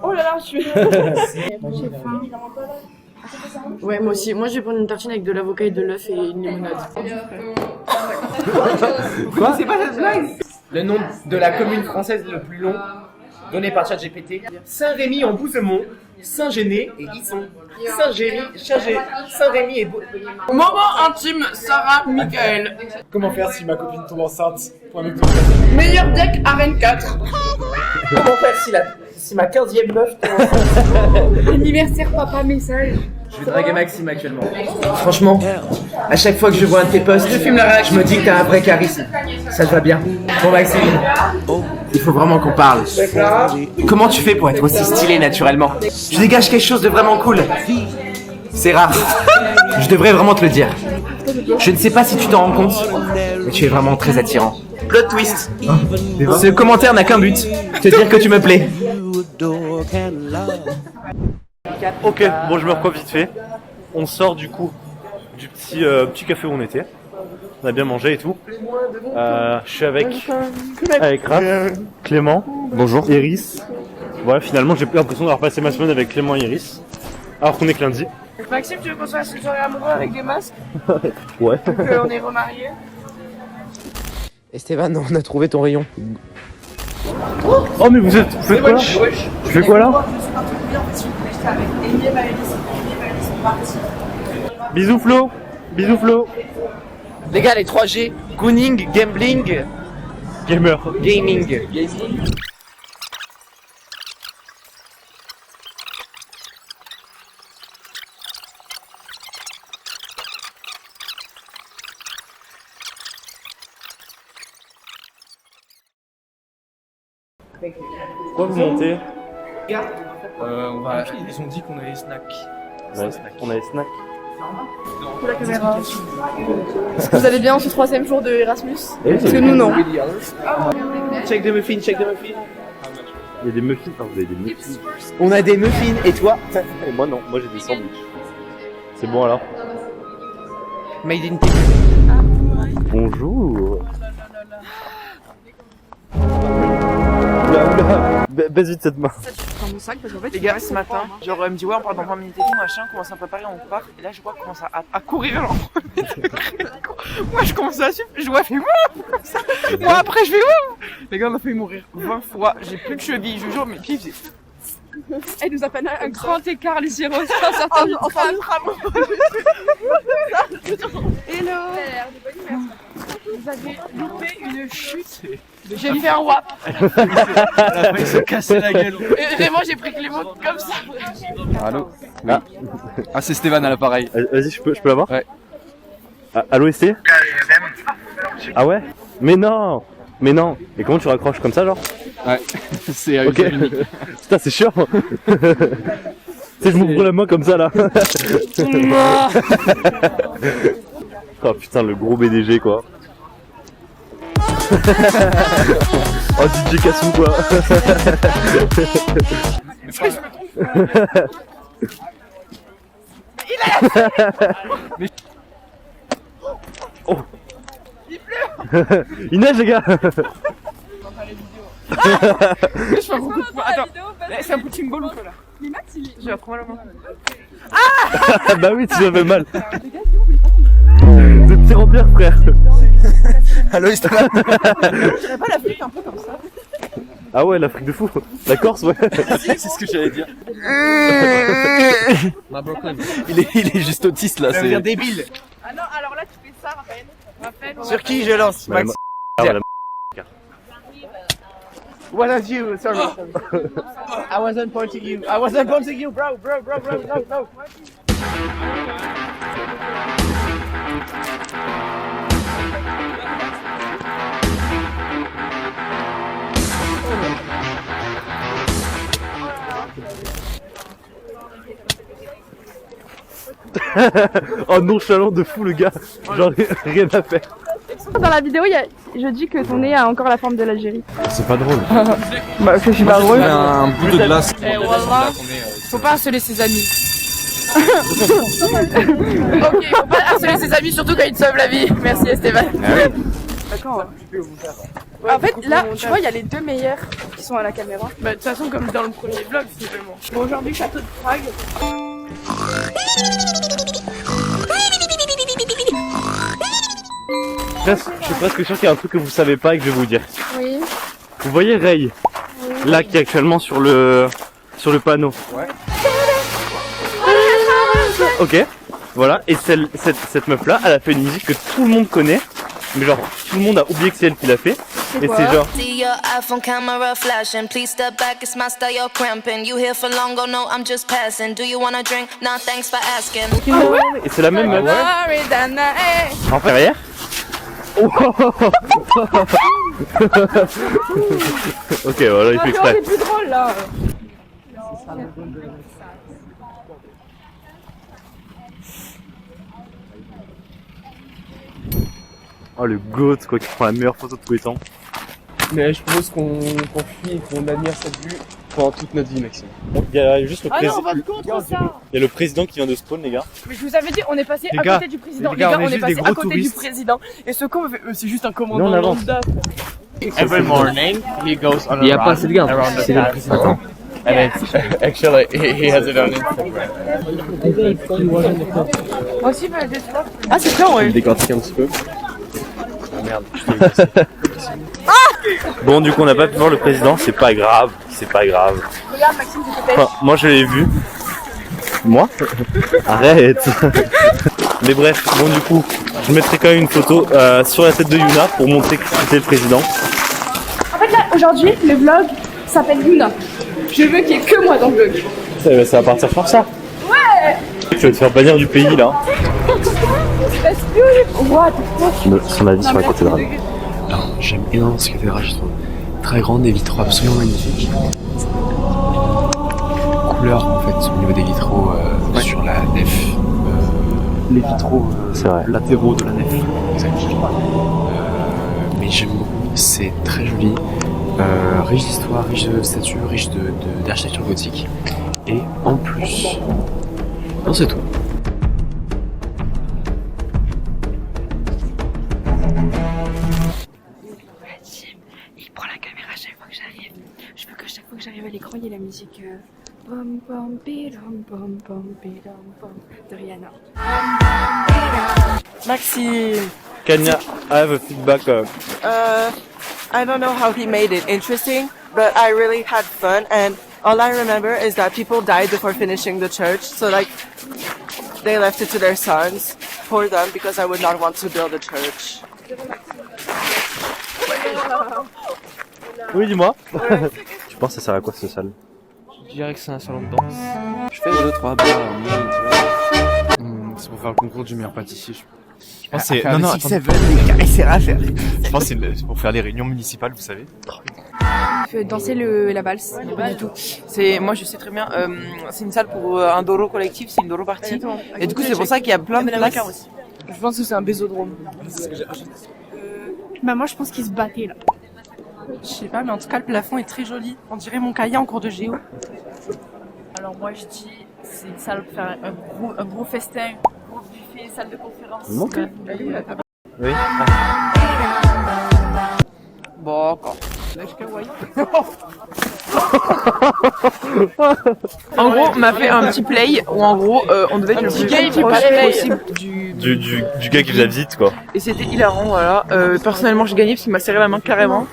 Oh là là, je suis. Ouais, moi aussi. Moi, je vais prendre une tartine avec de l'avocat et de l'œuf et une limonade. Quoi? C'est pas cette blague? Le nom de la commune française le plus long, donné par ChatGPT. Saint-Rémy en Bouzemont, Saint-Géné et Isson. Saint-Rémy et Moment intime, Sarah Michael. Comment faire si ma copine tombe enceinte? Meilleur deck Arène 4. Comment faire si ma 15e meuf tombe enceinte? Anniversaire papa message. Je vais draguer Maxime actuellement. Franchement, à chaque fois que je vois un de tes posts, je me dis que t'as un vrai charisme. Ça te va bien. Bon Maxime, il faut vraiment qu'on parle. Comment tu fais pour être aussi stylé naturellement? Tu dégages quelque chose de vraiment cool. C'est rare. Je devrais vraiment te le dire. Je ne sais pas si tu t'en rends compte, mais tu es vraiment très attirant. Plot twist. Ce commentaire n'a qu'un but, te dire que tu me plais. Ok, bon je me recoiffe vite fait. On sort du coup du petit café où on était. On a bien mangé et tout. Je suis avec Raph, Clément, bonjour, Iris. Voilà, finalement j'ai l'impression d'avoir passé ma semaine avec Clément et Iris. Alors qu'on est que lundi. Maxime, tu veux qu'on se fasse une soirée amoureuse avec des masques? Ouais. Qu'on est remariés? Esteban, on a trouvé ton rayon. Oh mais vous faites quoi là? Tu fais quoi là? Bisous Flo. Bisous Flo. Les gars, les 3G, Gooning, Gambling, Gamer. Gaming. Quoi vous montez? Ils ont dit qu'on avait snack. On a les snacks. Pour la caméra. Est-ce que vous allez bien en ce 3e jour de Erasmus? Parce que nous non. Check the muffin, check the muffin. Il y a des muffins, vous avez des muffins. On a des muffins, et toi? Et moi non, moi j'ai des sandwichs. C'est bon alors? Made in Tibet. Bonjour. Oula, baisse vite cette main. Dans mon sac parce qu'en fait, les gars, ce matin, genre, elle me dit ouais, on part dans 20 minutes et tout, machin, on commence à préparer, on part, et là, je vois qu'on commence à courir, genre. Moi, je commence à suivre, je vois, fait comme ça. Moi, après, je fais les gars, on a failli mourir 20 fois, j'ai plus de cheville, je vous jure, mes pieds faisaient. Elle nous a pas un grand écart, les gyros, en sortant du tram. Hello. Vous avez loupé une chute. J'ai fait un wap. Il s'est cassé la gueule. Et vraiment, j'ai pris Clément comme ça. Allô? Oui. Ah, c'est Stéphane à l'appareil. Vas-y, je peux l'avoir? Ouais. Allô ST? Ah ouais? Mais non! Mais non! Et comment tu raccroches comme ça genre? Ouais, c'est ok. Putain, c'est chiant! Tu sais, je m'ouvre la main comme ça là! Oh putain, le gros BDG quoi! Oh DJ Cassou quoi! Oh. Il neige les gars. Je fais un gros coup de poing. Attends, c'est un bouting ball ou quoi là? J'ai trop mal à la main. Ah bah oui, tu avais mal. Vous êtes très bien frère. Allô Esteban. Je dirais pas l'Afrique un peu comme ça. Ah ouais, l'Afrique de fou. La Corse, ouais. C'est ce que j'allais dire. Il est juste autiste là. Ça devient débile. Ah non, alors là, tu fais ça, Raphaël. Sur qui je lance? Max. Wasn't you? Sorry. I wasn't pointing you. I wasn't pointing you, bro. No. Oh nonchalant de fou le gars, genre rien à faire. Dans la vidéo, je dis que ton nez a encore la forme de l'Algérie. C'est pas drôle. Bah, que je suis pas drôle. Un bout de glace. Et voilà, faut pas harceler ses amis. Ok, faut pas harceler ses amis, surtout quand ils te sauvent la vie. Merci Esteban. D'accord. En fait, là, tu vois, il y a les deux meilleurs qui sont à la caméra. Bah, de toute façon, comme dans le premier vlog, simplement. Bon, aujourd'hui, château de Prague. Je suis presque sûr qu'il y a un truc que vous savez pas et que je vais vous dire. Oui. Vous voyez Ray, là qui est actuellement sur le panneau. Ouais. Ok, voilà, et cette meuf là, elle a fait une musique que tout le monde connaît, mais genre tout le monde a oublié que c'est elle qui l'a fait. Et c'est genre. See your iPhone camera flashing. Please step back, it's my style, you're cramping. You here for long, oh no, I'm just passing. Do you wanna drink? Nah, thanks for asking. Et c'est la même meuf. En fait, derrière. Ok, voilà, il fait exprès. C'est plus drôle là. Oh le goat quoi, qui prend la meilleure photo de tous les temps. Mais je propose qu'on fuit et qu'on admire cette vue pendant toute notre vie, Maxime. Donc il y a juste le Ah non, président. on va contre ça. Il y a le président qui vient de spawn, les gars. Mais je vous avais dit, on est passé Les à gars, côté du président. les gars, on est on est juste passé des gros à côté touristes. du président. Et ce con me fait, c'est juste un Mais commandant on avance. lambda. Every morning, he goes on a Il n'y a pas run assez de garde. around the C'est le castle. président. And it's actually, he has it on Instagram. Moi aussi, je des flops. Ah, c'est bien, ouais. Je décortique un petit peu. Ah merde. Bon, du coup, on n'a pas pu voir le président, c'est pas grave, c'est pas grave. Regarde, Maxime, je te pêche. Enfin, moi je l'ai vu. Moi Arrête. Mais bref, bon du coup, je mettrai quand même une photo sur la tête de Yuna pour montrer que c'était le président. En fait, là, aujourd'hui, le vlog s'appelle Yuna. Je veux qu'il y ait que moi dans le vlog. Ça va partir sur ça. Ouais. Tu vas te faire bannir du pays là. Parce que... What Son avis sur la cathédrale. Alors, j'aime énormément cette cathédrale, je trouve très grande, des vitraux absolument magnifiques. Couleur en fait au niveau des vitraux sur la nef. Les vitraux latéraux de la nef. Exactement. Mais j'aime beaucoup, c'est très joli. Riche d'histoire, riche de statues, riche d'architecture gothique. Et en plus, non c'est tout. Il prend la caméra à chaque fois que j'arrive. Je veux que chaque fois que j'arrive à l'écran, il y ait la musique bom bom bidom bom bom bidom bom de Rihanna. Maxime. Kenya, I have a feedback. I don't know how he made it interesting, but I really had fun, and all I remember is that people died before finishing the church, so like they left it to their sons for them because I would not want to build a church. Oui, dis-moi. Tu penses que ça sert à quoi cette salle? Je dirais que c'est un salon de danse. Je fais 2-3 bas, c'est pour faire le concours du meilleur pâtissier. Je pense c'est... Non, non, attends. Je pense que c'est pour faire les réunions municipales, vous savez. Danser la valse. Pas du tout. Moi je sais très bien, c'est une salle pour un doro collectif, c'est une doro party. Et du coup c'est pour ça qu'il y a plein de places. Aussi. Je pense que c'est un bésodrome. Bah moi je pense qu'ils se battaient là. Je sais pas, mais en tout cas le plafond est très joli. On dirait mon cahier en cours de géo. Alors moi je dis, c'est une salle pour faire un gros festin, un gros buffet, salle de conférence. Oui. Bon, encore. En gros, on m'a fait un petit play où en gros, on devait être le plus gay possible Du gars qui faisait la visite quoi. Et c'était hilarant, voilà. Personnellement, j'ai gagné parce qu'il m'a serré la main carrément.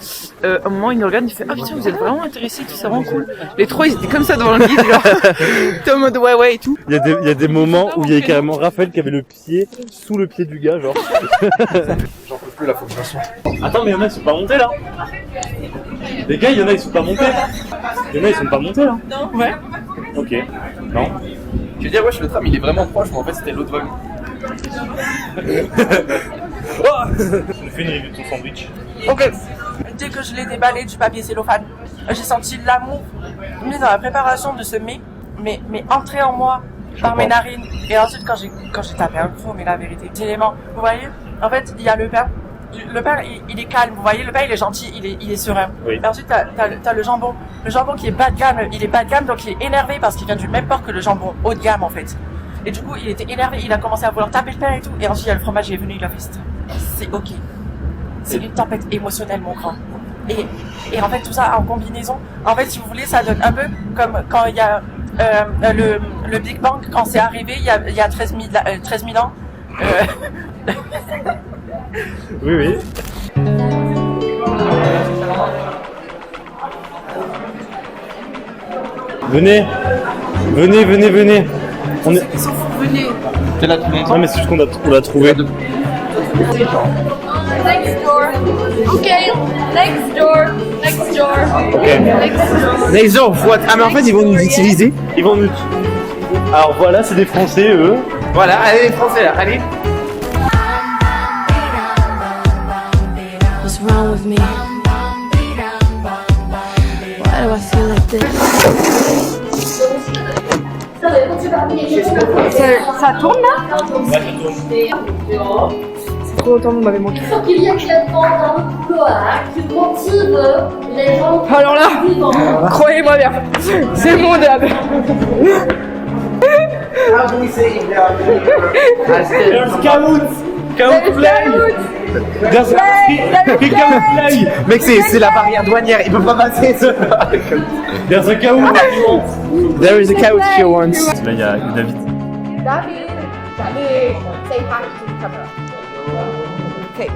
À un moment, il nous regarde, il fait: ah putain, vous êtes vraiment intéressés, tout c'est vraiment cool. Les trois, ils étaient comme ça devant le guide, genre. T'es en mode ouais et tout. Il y a des moments où il y avait carrément Raphaël qui avait le pied sous le pied du gars, genre. J'en peux plus là, faut que je m'assoie. Attends, mais y'en a ils sont pas montés là. Les gars, y'en a ils sont pas montés. Y'en a ils sont pas montés là. Non. Ouais. Ok. Non. Je veux dire, wesh, le tram il est vraiment proche, mais en fait c'était l'autre wagon. Je fais une review de ton sandwich. Ok. Dès que je l'ai déballé du papier cellophane, j'ai senti l'amour mis dans la préparation de ce mets, mais entrer en moi par mes narines. Et ensuite, quand j'ai tapé un coup, mais la vérité, élément. Vous voyez, en fait, il y a le père. Le père, il est calme, vous voyez, le père, il est gentil, il est serein. Oui. Et ensuite, t'as le jambon. Le jambon qui est bas de gamme, il est bas de gamme, donc il est énervé parce qu'il vient du même port que le jambon haut de gamme, en fait. Et du coup, il était énervé, il a commencé à vouloir taper le pain et tout. Et ensuite, il y a le fromage, il est venu, il a fait c'est ok. C'est une tempête émotionnelle, mon grand. Et en fait, tout ça en combinaison, en fait, si vous voulez, ça donne un peu comme quand il y a le Big Bang, quand c'est arrivé, il y a 13 000 ans. Oui, oui. Venez. On est... Ils sont fous, venez. T'es là tout le monde. Non mais c'est juste qu'on l'a trouvé. Next door. Ok. Next door. Next door, what? Ah mais en fait ils vont nous utiliser. Ils vont nous... Alors voilà, c'est des Français, eux. Voilà, allez les Français là, allez. What's wrong with me? Why do I feel like this? Ça tourne là? C'est trop longtemps, vous m'avez manqué. Il faut qu'il y ait quelqu'un dans le couloir qui motive les gens. Alors là, croyez-moi bien, c'est mon dab. There's Kahoot play. There's play. Mec, c'est la barrière douanière, il peut pas passer ce. There's a Kahoot if you want. There is a couch if you want. Là, il y a David. David, say hi to the camera. Okay,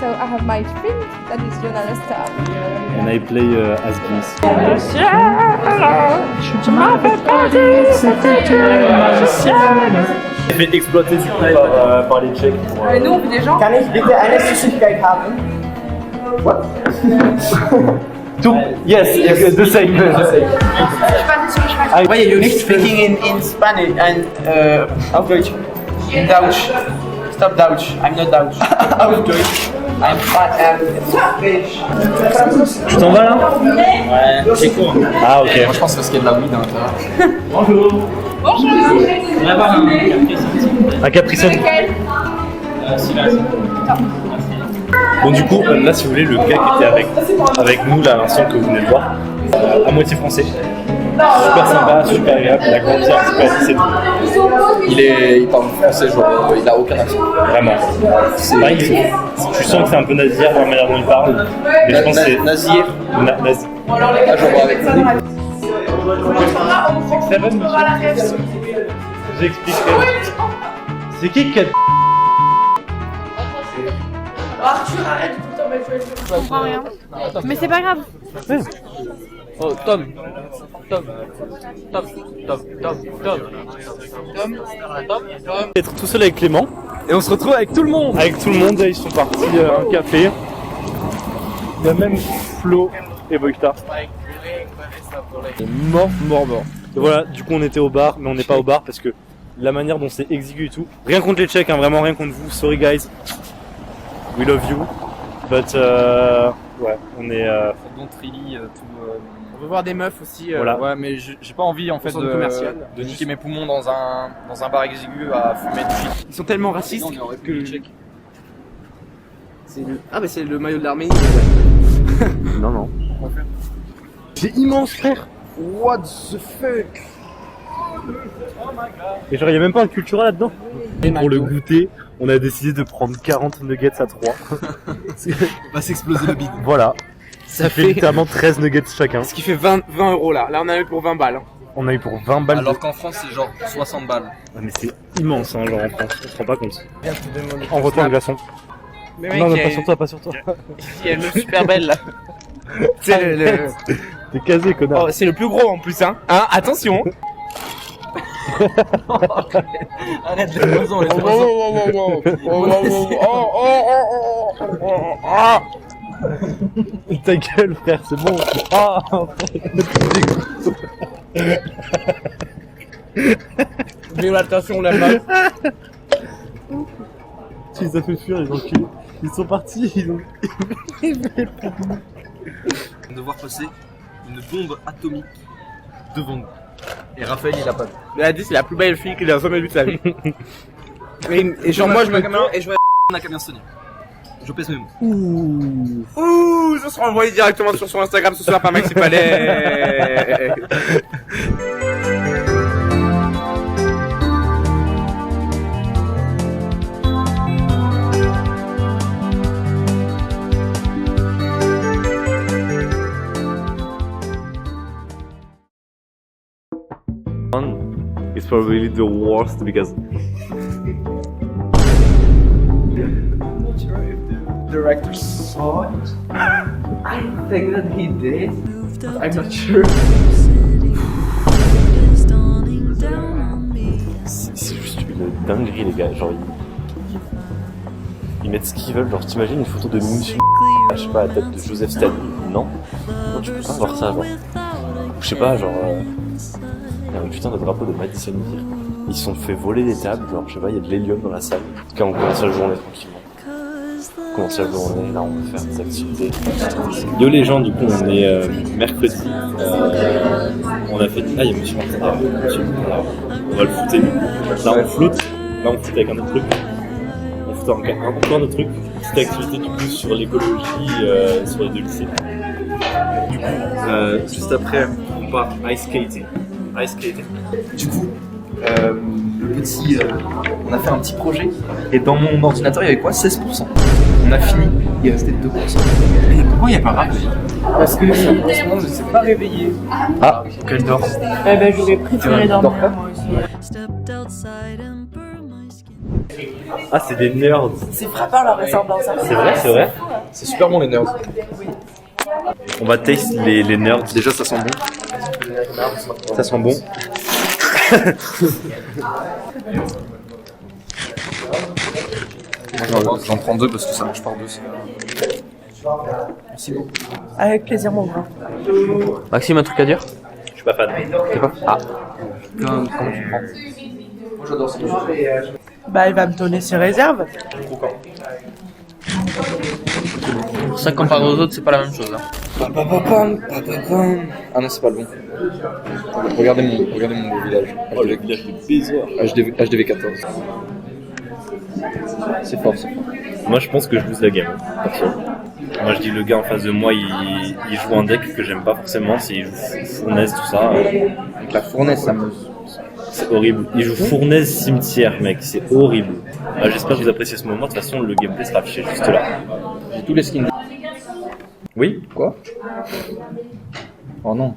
so I have my friend, that is Jonah Star. And I play as Gims. Il fait exploiter du coup par les Tchèques. Et nous, on vit des gens. Kann ich bitte eine Süßigkeit haben? What? Yes, the same. Why are you speaking in Spanish and auf Deutsch? Deutsch. Stop Deutsch. I'm not Deutsch. Auf Deutsch. I'm French. Tu t'en vas là? Ouais, c'est court. Ah ok. Moi je pense parce qu'il y a de la weed à l'intérieur. Bonjour. Bonjour. On va avoir Un capricène. Bon du coup, là si vous voulez, le gars qui était avec nous là à l'instant que vous venez de voir, à moitié français. Super sympa, super agréable, il a grandi un petit peu à 17 ans. Il parle français, genre, il a aucun accent. Vraiment. Pareil, tu sens que c'est un peu nazir dans la manière dont il parle, mais je pense que c'est... Nazir. Nazi. Ah, je vois avec lui. Seven, monsieur. Je vous expliquerai. C'est qui a... Arthur, arrête de tout le temps mettre le jeu. Je comprends rien. Mais c'est pas grave. Oh, Tom. Être tout seul avec Clément. Et on se retrouve avec tout le monde. Avec tout le monde, ils sont partis à un café. Il y a même Flo et Wojta. Mort. Et voilà, du coup on était au bar, mais on n'est pas au bar parce que la manière dont c'est exigu et tout. Rien contre les Tchèques, hein, vraiment rien contre vous. Sorry guys. We love you. But ouais, on est... Don't really On veut voir des meufs aussi. Voilà. Ouais, mais j'ai pas envie en fait de niquer mes poumons dans un bar exigu à fumer du shit. Ils sont tellement racistes Sinon, on aurait pu les Tchèques. Ah bah c'est le maillot de l'Arménie. Non. C'est immense frère. What the fuck? Et genre, il n'y a même pas un culturel là-dedans. Pour le goûter, on a décidé de prendre 40 nuggets à 3. On va s'exploser le bide. Voilà. Ça fait littéralement 13 nuggets chacun. Ce qui fait 20 euros là. Là on a eu pour 20 balles. On a eu pour 20 balles. Alors qu'en France c'est genre 60 balles. Ah, mais c'est immense, hein, genre en France. On se rend pas compte. Envoie-toi un glaçon. Mais mec, non, pas sur toi, pas sur toi. Il y a une meuf super belle là. C'est le... T'es casé, connard. Oh, c'est le plus gros en plus, hein. Attention. Arrête les oiseaux, les oiseaux. Ta gueule, frère, c'est bon. Violation, la meuf. Tu les as fait fuir, les enculés. Ils sont partis, ils ont... De voir passer une bombe atomique devant nous. Et Raphaël, il a pas vu. Il a dit c'est la plus belle fille qu'il a jamais vue de sa vie. Et genre moi je me caméra et je vois On a qu'à bien sonner. Je pèse mes mots. ouh, ça sera envoyé directement sur son Instagram ce soir par Maxime Palais. It's probably the worst because Director saw it. I think that he did. I'm not sure. c'est juste une dinguerie les gars, genre ils mettent ce qu'ils veulent, genre t'imagines une photo de Michel, je sais pas, la tête de Joseph Staline, non tu peux pas voir ça genre, ou je sais pas genre, il y a un putain de drapeau de Madison Beer, ils se sont fait voler des tables, genre je sais pas, il y a de l'hélium dans la salle, en tout cas on commence la journée tranquillement. On commence la journée, là on va faire des activités. Yo les gens, du coup on est mercredi, on a fait... Ah il y a Monsieur Martin, on va le footer. Là on flotte avec un autre truc. On fout encore un autre truc, petite activité du coup sur l'écologie, sur les deux lycées. Du coup, juste après on part ice skating. Du coup, on a fait un petit projet et dans mon ordinateur il y avait quoi 16%. On a fini, il restait 2%. Et pourquoi il n'y a pas rap? Parce que ce monde ne s'est pas réveillé. Ah, qu'elle dort. Eh ben j'aurais préféré dormir moi aussi. Ah c'est des nerds. C'est frappant leur ressemblance. C'est vrai. C'est super bon les nerds. On va taste les nerds. Déjà ça sent bon. Ça sent bon. Moi j'en prends 2 parce que ça marche par 2. Merci beaucoup. Avec plaisir mon grand. Maxime, un truc à dire? Je suis pas fan. T'es pas? Ah. Comment tu prends? Moi j'adore ça. Bah il va me donner ses réserves. Pour ça comparé aux autres c'est pas la même chose. Hein. Ah non c'est pas le bon. Regardez mon beau village. Oh le village de Bézor. HDV 14. C'est fort. Moi je pense que je lose la game. Moi je dis le gars en face de moi il joue un deck que j'aime pas forcément, c'est il joue fournaise tout ça. Avec la fournaise ça me... C'est horrible. Il joue fournaise cimetière mec, c'est horrible. J'espère que vous appréciez ce moment, de toute façon le gameplay sera affiché juste là. J'ai tous les skins. Oui? Quoi? Oh non.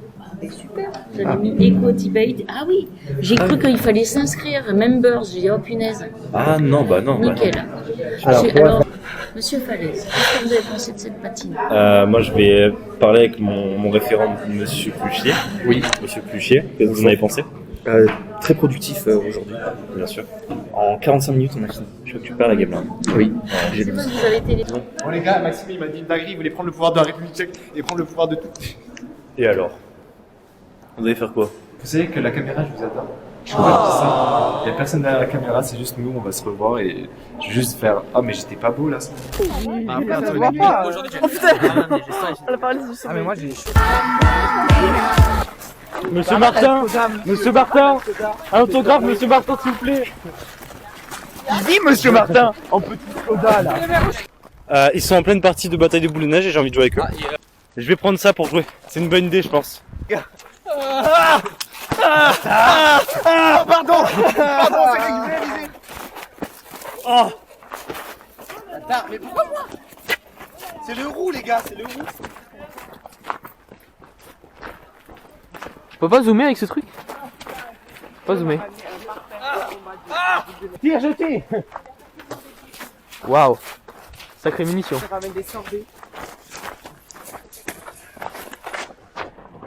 Super, j'avais mis Eco Debate. Ah oui, j'ai cru qu'il fallait s'inscrire, members. J'ai dit oh punaise. Ah non, bah non. Nickel. Bah non. Alors, monsieur Falaise, qu'est-ce que vous avez pensé de cette patine? Moi je vais parler avec mon référent, monsieur Pluchier. Oui. Monsieur Pluchier, qu'est-ce que vous en avez pensé? Très productif aujourd'hui. Bien sûr. En 45 minutes on a fini. Je récupère la game là. Oui. C'est bon, vous avez été les... Bon les gars, Maxime il m'a dit une dinguerie, il voulait prendre le pouvoir de la République tchèque et prendre le pouvoir de tout. Et alors? Vous allez faire quoi? Vous savez que la caméra, je vous attends. Je peux pas dire ça. Il y a personne derrière la caméra, c'est juste nous, on va se revoir et je vais juste faire ah mais j'étais pas beau là. Ça se voit pas. Oh putain. Ah mais moi j'ai Monsieur Martin, un autographe, monsieur Martin, s'il vous plaît. Il dit monsieur Martin en petit soda là. Ils sont en pleine partie de bataille de boules de neige et j'ai envie de jouer avec eux. Je vais prendre ça pour jouer. C'est une bonne idée, je pense. Pardon, c'est réalisé. Oh. Attends, mais pourquoi moi? C'est le roux les gars, c'est le roux. Je peux pas zoomer avec ce truc? Pas zoomer. Tire, jeté. Waouh. Sacrée munition. Ça ramène des sorbets.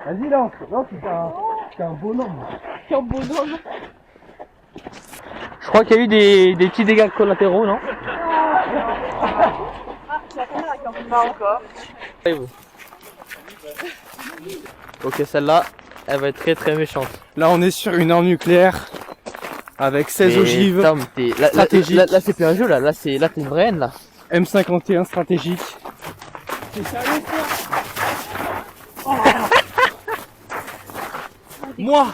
Vas-y lance, t'es un bonhomme. T'es un bonhomme. Je crois qu'il y a eu des petits dégâts collatéraux, non? Pas encore. Ok, celle-là, elle va être très très méchante. Là on est sur une arme nucléaire avec 16 ogives. Tom, stratégique. Là c'est plus un jeu, là t'es une vraie haine là. M51 stratégique. Moi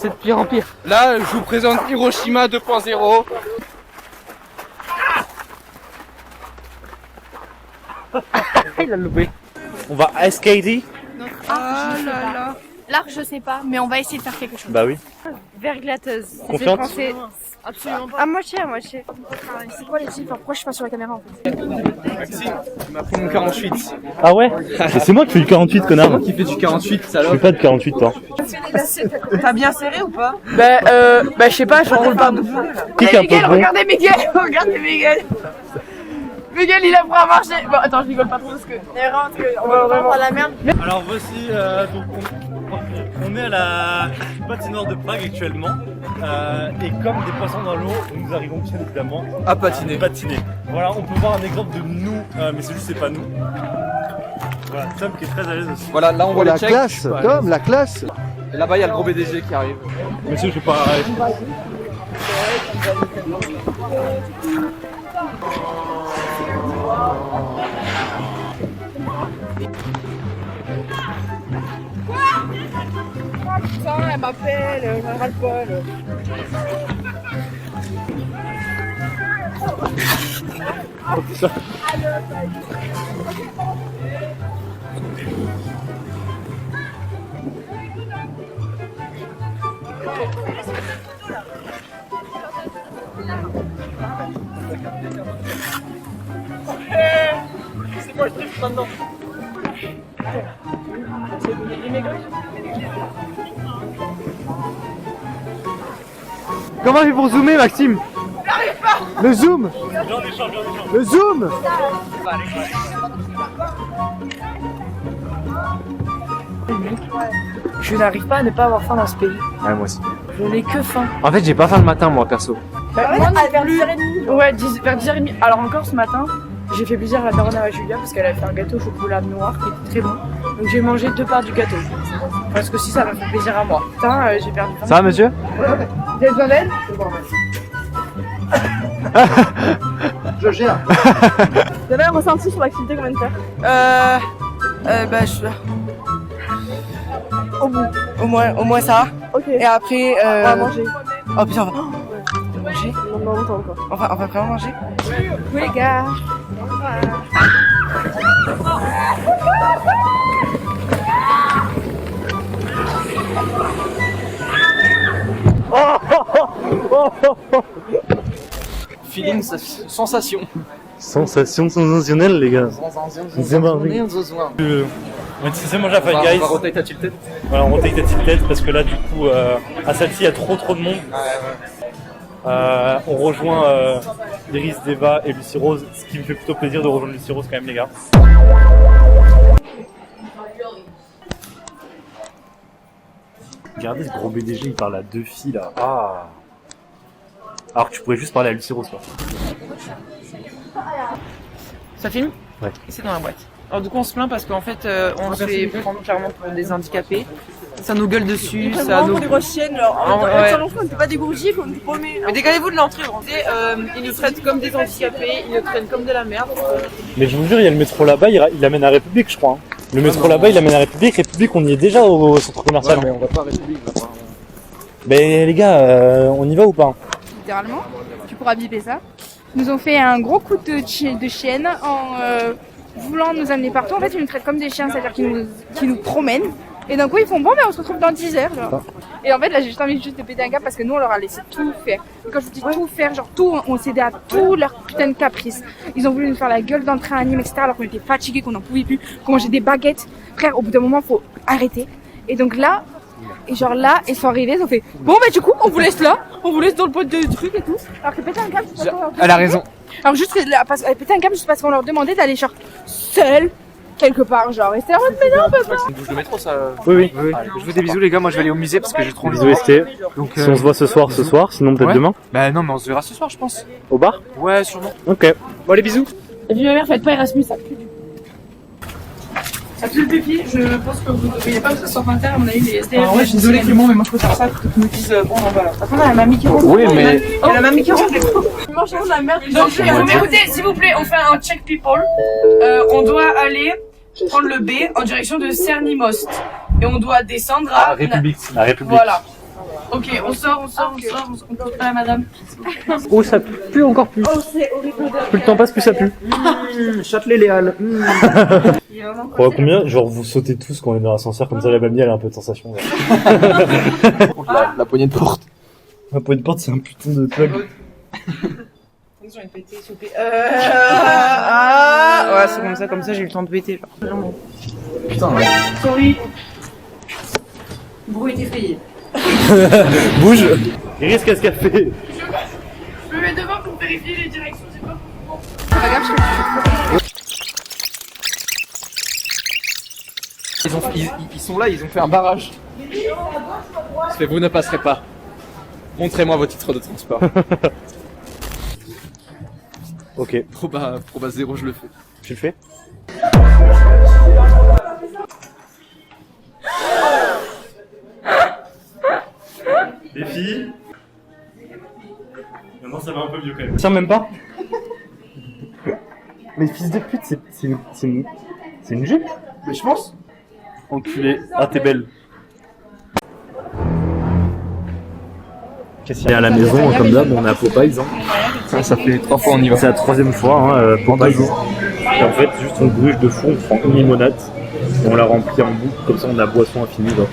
c'est de pire en pire. Là, je vous présente Hiroshima 2.0. Il a loupé. On va à SKD. Ah là là. L'arc, je sais pas, mais on va essayer de faire quelque chose. Bah oui. Verglateuse. Confiante? Absolument pas. À moitié, à moitié. C'est quoi les chiffres? Pourquoi je suis pas sur la caméra en fait? Maxime, tu m'as pris mon 48. Ah ouais? C'est moi qui fais du 48, connard. C'est moi qui fais du 48, Je salope. fais pas de 48, toi. T'as bien serré ou pas? Bah je sais pas, je roule pas beaucoup. Qui est un peu Miguel, bon? regardez Miguel, regardez Miguel. Miguel, il apprend à marcher. Bon, attends, je rigole pas trop parce que on va vraiment à la merde. Alors voici, donc on est à la patinoire de Prague actuellement. Et comme des poissons dans l'eau, nous arrivons bien évidemment à patiner. Voilà, on peut voir un exemple de nous, mais celui c'est pas nous. Voilà, Tom qui est très à l'aise aussi. Voilà, là on voit la les Tchèques. classe, Tom, la classe. Et là-bas il y a le gros BDG qui arrive. Monsieur, je vais pas arrêter. Putain, elle m'appelle, j'en ai ras le poil. Oh putain. C'est moi le truc maintenant. Comment il fait pour zoomer, Maxime? J'arrive pas. Le zoom. Le zoom. Je n'arrive pas à ne pas avoir faim dans ce pays. Ouais, moi aussi. Je n'ai que faim. En fait, j'ai pas faim le matin, moi, perso. Bah, moi, vers 10h30. Ouais, vers 10h30. Alors encore ce matin, j'ai fait plaisir à la daronne à Julia parce qu'elle a fait un gâteau au chocolat noir qui était très bon. Donc j'ai mangé 2 parts du gâteau. Parce que si ça m'a fait plaisir à moi. Putain, j'ai perdu faim. Ça va, monsieur? Vous avez besoin d'aide? Je gère. Vous avez un ressenti sur l'activité qu'on vient de faire? Bah, je... Au moins ça. Ok. Et après, On va manger. Oh putain, on va manger. Non, non, longtemps encore. On va vraiment manger. Oui les gars. Feeling, sensation. Sensation sensationnelle, les gars. C'est marrant. On est censé manger à Five Guys. On va rotate à Tilted. Voilà, on rotate à Tilted parce que là, du coup, à celle-ci, il y a trop de monde. On rejoint Iris, Deva et Lucie Rose, ce qui me fait plutôt plaisir de rejoindre Lucie Rose quand même, les gars. Regardez ce gros BDG, il parle à 2 filles là. Ah. Alors que tu pourrais juste parler à Lucie Rose, quoi. Ça filme? Ouais. Et c'est dans la boîte. Alors du coup on se plaint parce qu'en fait on se fait prendre clairement pour des handicapés. Ça nous gueule dessus, ça nous... des grosses chiennes, genre, on ne fait pas des gourgis, on nous promet. Mais décalez-vous de l'entrée, ils nous traitent comme des handicapés, ils nous traitent comme de la merde. Mais je vous jure, il y a le métro là-bas, il amène à République, je crois. Hein. Le métro là-bas, il amène à République. République, on y est déjà au centre commercial. Ouais, mais on va pas à République là. Mais les gars, on y va ou pas? Littéralement, tu pourras biper ça. Ils nous ont fait un gros coup de chienne en voulant nous amener partout. En fait, ils nous traitent comme des chiens, c'est-à-dire qu'ils nous promènent. Et d'un coup, ils font bon, mais on se retrouve dans 10 heures. Genre. Et en fait, là, j'ai juste envie de péter un câble parce que nous, on leur a laissé tout faire. Et quand je vous dis tout faire, genre tout, on cédait à tous leurs putains de caprices. Ils ont voulu nous faire la gueule dans le train anime, etc. Alors qu'on était fatigués, qu'on n'en pouvait plus, qu'on mangeait des baguettes. Frère, au bout d'un moment, faut arrêter. Et donc là, ils sont arrivés, ils ont fait bon, bah du coup, on vous laisse là, on vous laisse dans le pot de trucs et tout. Alors que péter un câble, c'est pas Elle a raison. Alors juste péter un câble juste parce qu'on leur demandait d'aller genre seul quelque part, genre. Et c'était en mode mais non, papa. C'est une bouche de métro ça. Oui. Je vous fais des bisous les gars, moi je vais aller au musée parce que j'ai trop envie. Bisous ST. Donc, si on se voit ce soir, sinon peut-être ouais. demain. Bah non, mais on se verra ce soir, je pense. Au bar? Ouais, sûrement. Ok. Bon, allez, bisous. Et puis ma mère, faites pas Erasmus, ça pue. Ça pue le pipi, je pense que vous ne devriez pas que ce soit par terre, on a eu les SDF. Alors ouais, je suis désolé Clément, mais moi je préfère ça plutôt que me disent bon, on va là. Attends, la mamie qui ronfle. Oui, mais. Oh, la mamie qui ronfle. Mangeons de la merde. Donc, écoutez, s'il vous plaît, on fait un check people. On doit aller prendre le B en direction de Cernimost. Et on doit descendre à... République. À République. Voilà. Ok, on sort, on peut pas, madame. Oh, ça pue encore plus. Oh, c'est horrible. Plus le temps passe, plus ça pue. Châtelet les Halles. Pour combien, genre vous sautez tous quand on est dans l'ascenseur, comme ça la mamie elle a un peu de sensation. La poignée de porte. La poignée de porte c'est un putain de plug. Attention, une pétée, s'il vous plaît. Ah, ouais, c'est comme ça, j'ai eu le temps de péter. Genre. Putain, ouais. Sorry. Bruit effrayé. Bouge. Iris, qu'est-ce qu'elle fait? Je me mets devant pour vérifier les directions, c'est pas pour. Ils sont là, ils ont fait un barrage. Ça fait, vous ne passerez pas. Montrez-moi vos titres de transport. Ok. Proba 0, je le fais. Tu le fais? Les filles. Maintenant ça va un peu mieux quand même. Tiens même pas. Mais fils de pute, c'est une jupe? Mais je pense. Enculé. Ah t'es belle. Et à la maison, comme d'hab, on est à Popeyes. Hein. Ça fait 3 fois on y va. C'est la 3e fois, hein, Popeyes. Et en fait, juste on gruge de fond, on prend une limonade, et on la remplit en boucle, comme ça on a boisson infinie. Là.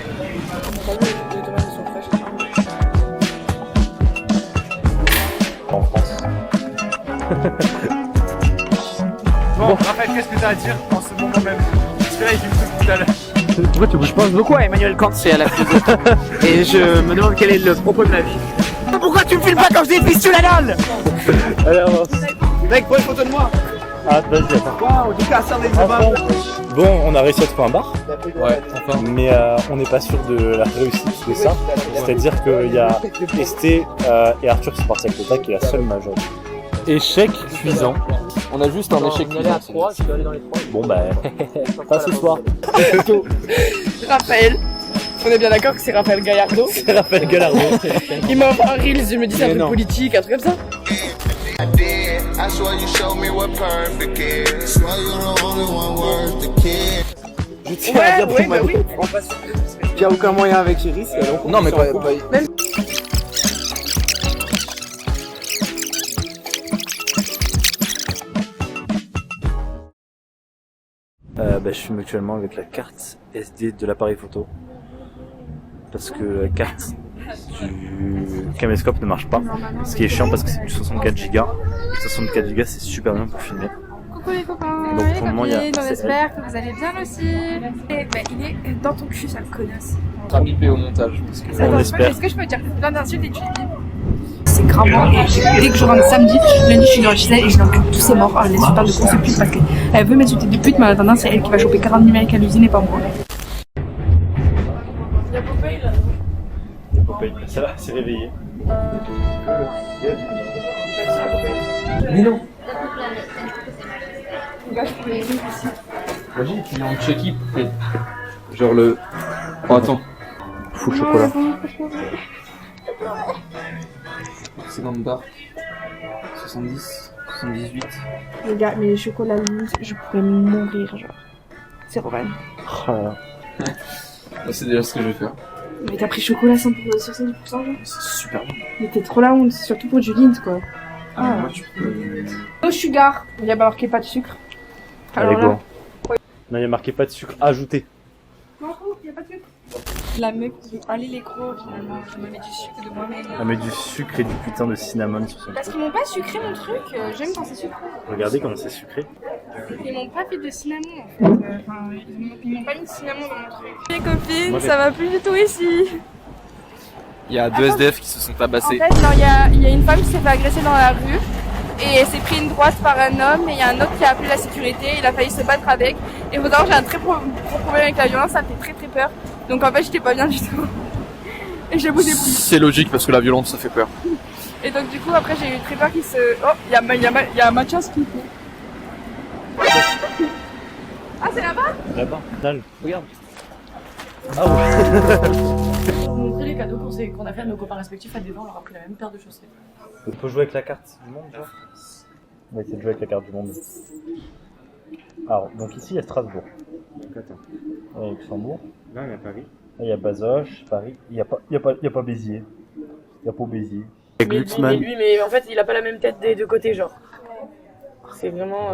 En France. Bon, Raphaël, qu'est-ce que t'as à dire en ce moment même? Parce que là, il fait tout à l'heure. Pourquoi tu bouges pas? Je pense beaucoup à Emmanuel Kant, c'est à la philosophie. Et je me demande quel est le propos de ma vie. Pourquoi tu me filmes pas quand je dis pisse sur la dalle? Allez, avance. Mec, prends une photo de moi. Ah, vas-y, attends. Waouh, du cas, ça, Bon, on a réussi à trouver un bar. Ouais, enfin. Mais on n'est pas sûr de la réussite de ça. C'est-à-dire qu'il y a Esté et Arthur qui sont partis avec le tac, qui est la seule majeure. Échec cuisant. On a juste un échec cuisant. Bon bah, pas ce soir. Raphaël. On est bien d'accord que c'est Raphaël Gallardo. C'est Raphaël Gallardo. Il m'a offert un Reels, je me dis c'est un truc politique, un truc comme ça. Je tiens à dire pour ma vie. Il n'y a aucun moyen avec Iris. Non, mais pas. Même Je filme actuellement avec la carte SD de l'appareil photo. Parce que la carte du caméscope ne marche pas. Ce qui est chiant parce que c'est du 64 Go. Et 64 Go c'est super bien pour filmer. coucou les copains, Donc pour le moment il y a. on espère que vous allez bien aussi. Et bah, il est dans ton cul, sale connasse. On sera bipé au montage. Parce que On espère. Est-ce que je peux dire plein d'insultes et tu les dis? C'est gravement, et dès que je rentre samedi, lundi je suis dans le Gisèle et je l'encule tous ces morts. Elle est super de grosse pute parce qu'elle veut m'insulter de pute, mais à la tendance c'est elle qui va choper 40 000 mecs à l'usine et pas moi. Ça va, c'est réveillé. Mais non. Gars, je peux les ici. Imagine, tu mets en check-up. Genre le. Oh, attends. Full chocolat. 50 bars. 70, 78. Les gars, mais les chocolats loose, je pourrais mourir, genre. C'est Rowan. C'est déjà ce que je vais faire. Mais t'as pris chocolat 100% sur 110%, genre? C'est super bon. Mais t'es trop la honte, surtout pour du Lindt, quoi. Ah, moi tu peux. No sugar, il y a marqué pas de sucre. Allez, go. Non, il y a marqué pas de sucre ajouté. Non, il y a pas de sucre. La meuf qui allez les gros, finalement, je me mets du sucre de moi-même. Elle met du sucre et du putain de cinnamon sur son Parce truc. qu'ils m'ont pas sucré mon truc, j'aime quand c'est sucré. Regardez comment c'est sucré. Ils m'ont pas fait de cinnamon en fait. Enfin, ils m'ont pas mis de cinnamon dans mon truc. Les copines, Moi, ça va plus du tout ici. Il y a 2 SDF qui se sont tabassés. En fait, non, il y a une femme qui s'est fait agresser dans la rue. Et elle s'est pris une droite par un homme, et il y a un autre qui a appelé la sécurité, il a failli se battre avec. Et faut savoir, j'ai un très gros problème avec la violence, ça me fait très très peur. Donc en fait, j'étais pas bien du tout. Et je bougais plus. C'est logique parce que la violence ça fait peur. Et donc du coup, après, j'ai eu très peur qu'il se... Oh, il y a un Mathias qui fait. Ah, c'est là-bas? Là-bas, dalle. Regarde. Ah ouais. Pour montrer les cadeaux qu'on a fait à nos copains respectifs à des gens, on leur a pris la même paire de chaussettes. On peut jouer avec la carte du monde, genre. On va essayer de jouer avec la carte du monde. Alors, donc ici il y a Strasbourg. Donc attends. Il y a Luxembourg. Là on est à Paris. Il y a Bazoches, Paris, il y a pas Béziers. Il y a pas Béziers. Mais lui, mais en fait, il a pas la même tête des deux côtés, genre. C'est vraiment.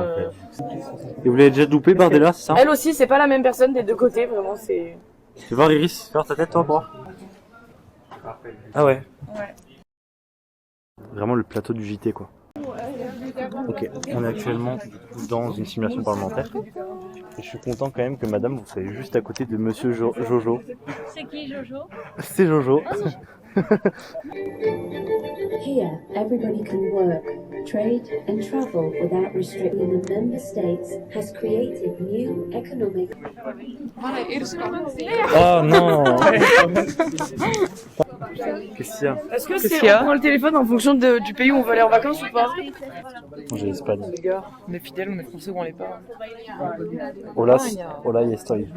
Et vous l'avez déjà loupé, Bardella, c'est ça? Elle aussi, c'est pas la même personne des deux côtés, vraiment, c'est. Tu veux voir Iris faire ta tête, toi, pour voir? Ah ouais? Ouais. Vraiment le plateau du JT, quoi. Ok, on est actuellement dans une simulation parlementaire. Et je suis content quand même que madame, vous soyez juste à côté de monsieur Jojo. C'est qui Jojo? C'est Jojo. Here, everybody can work, trade and travel without restriction. The member states has created new economic. Oh non. Qu'est-ce qu'il y a? Est-ce que c'est on prend le téléphone en fonction du pays où on va aller en vacances ou pas? J'ai l'Espagne. Les gars, on est fidèles, on est français ou on l'est pas. Hola, hola y estoy.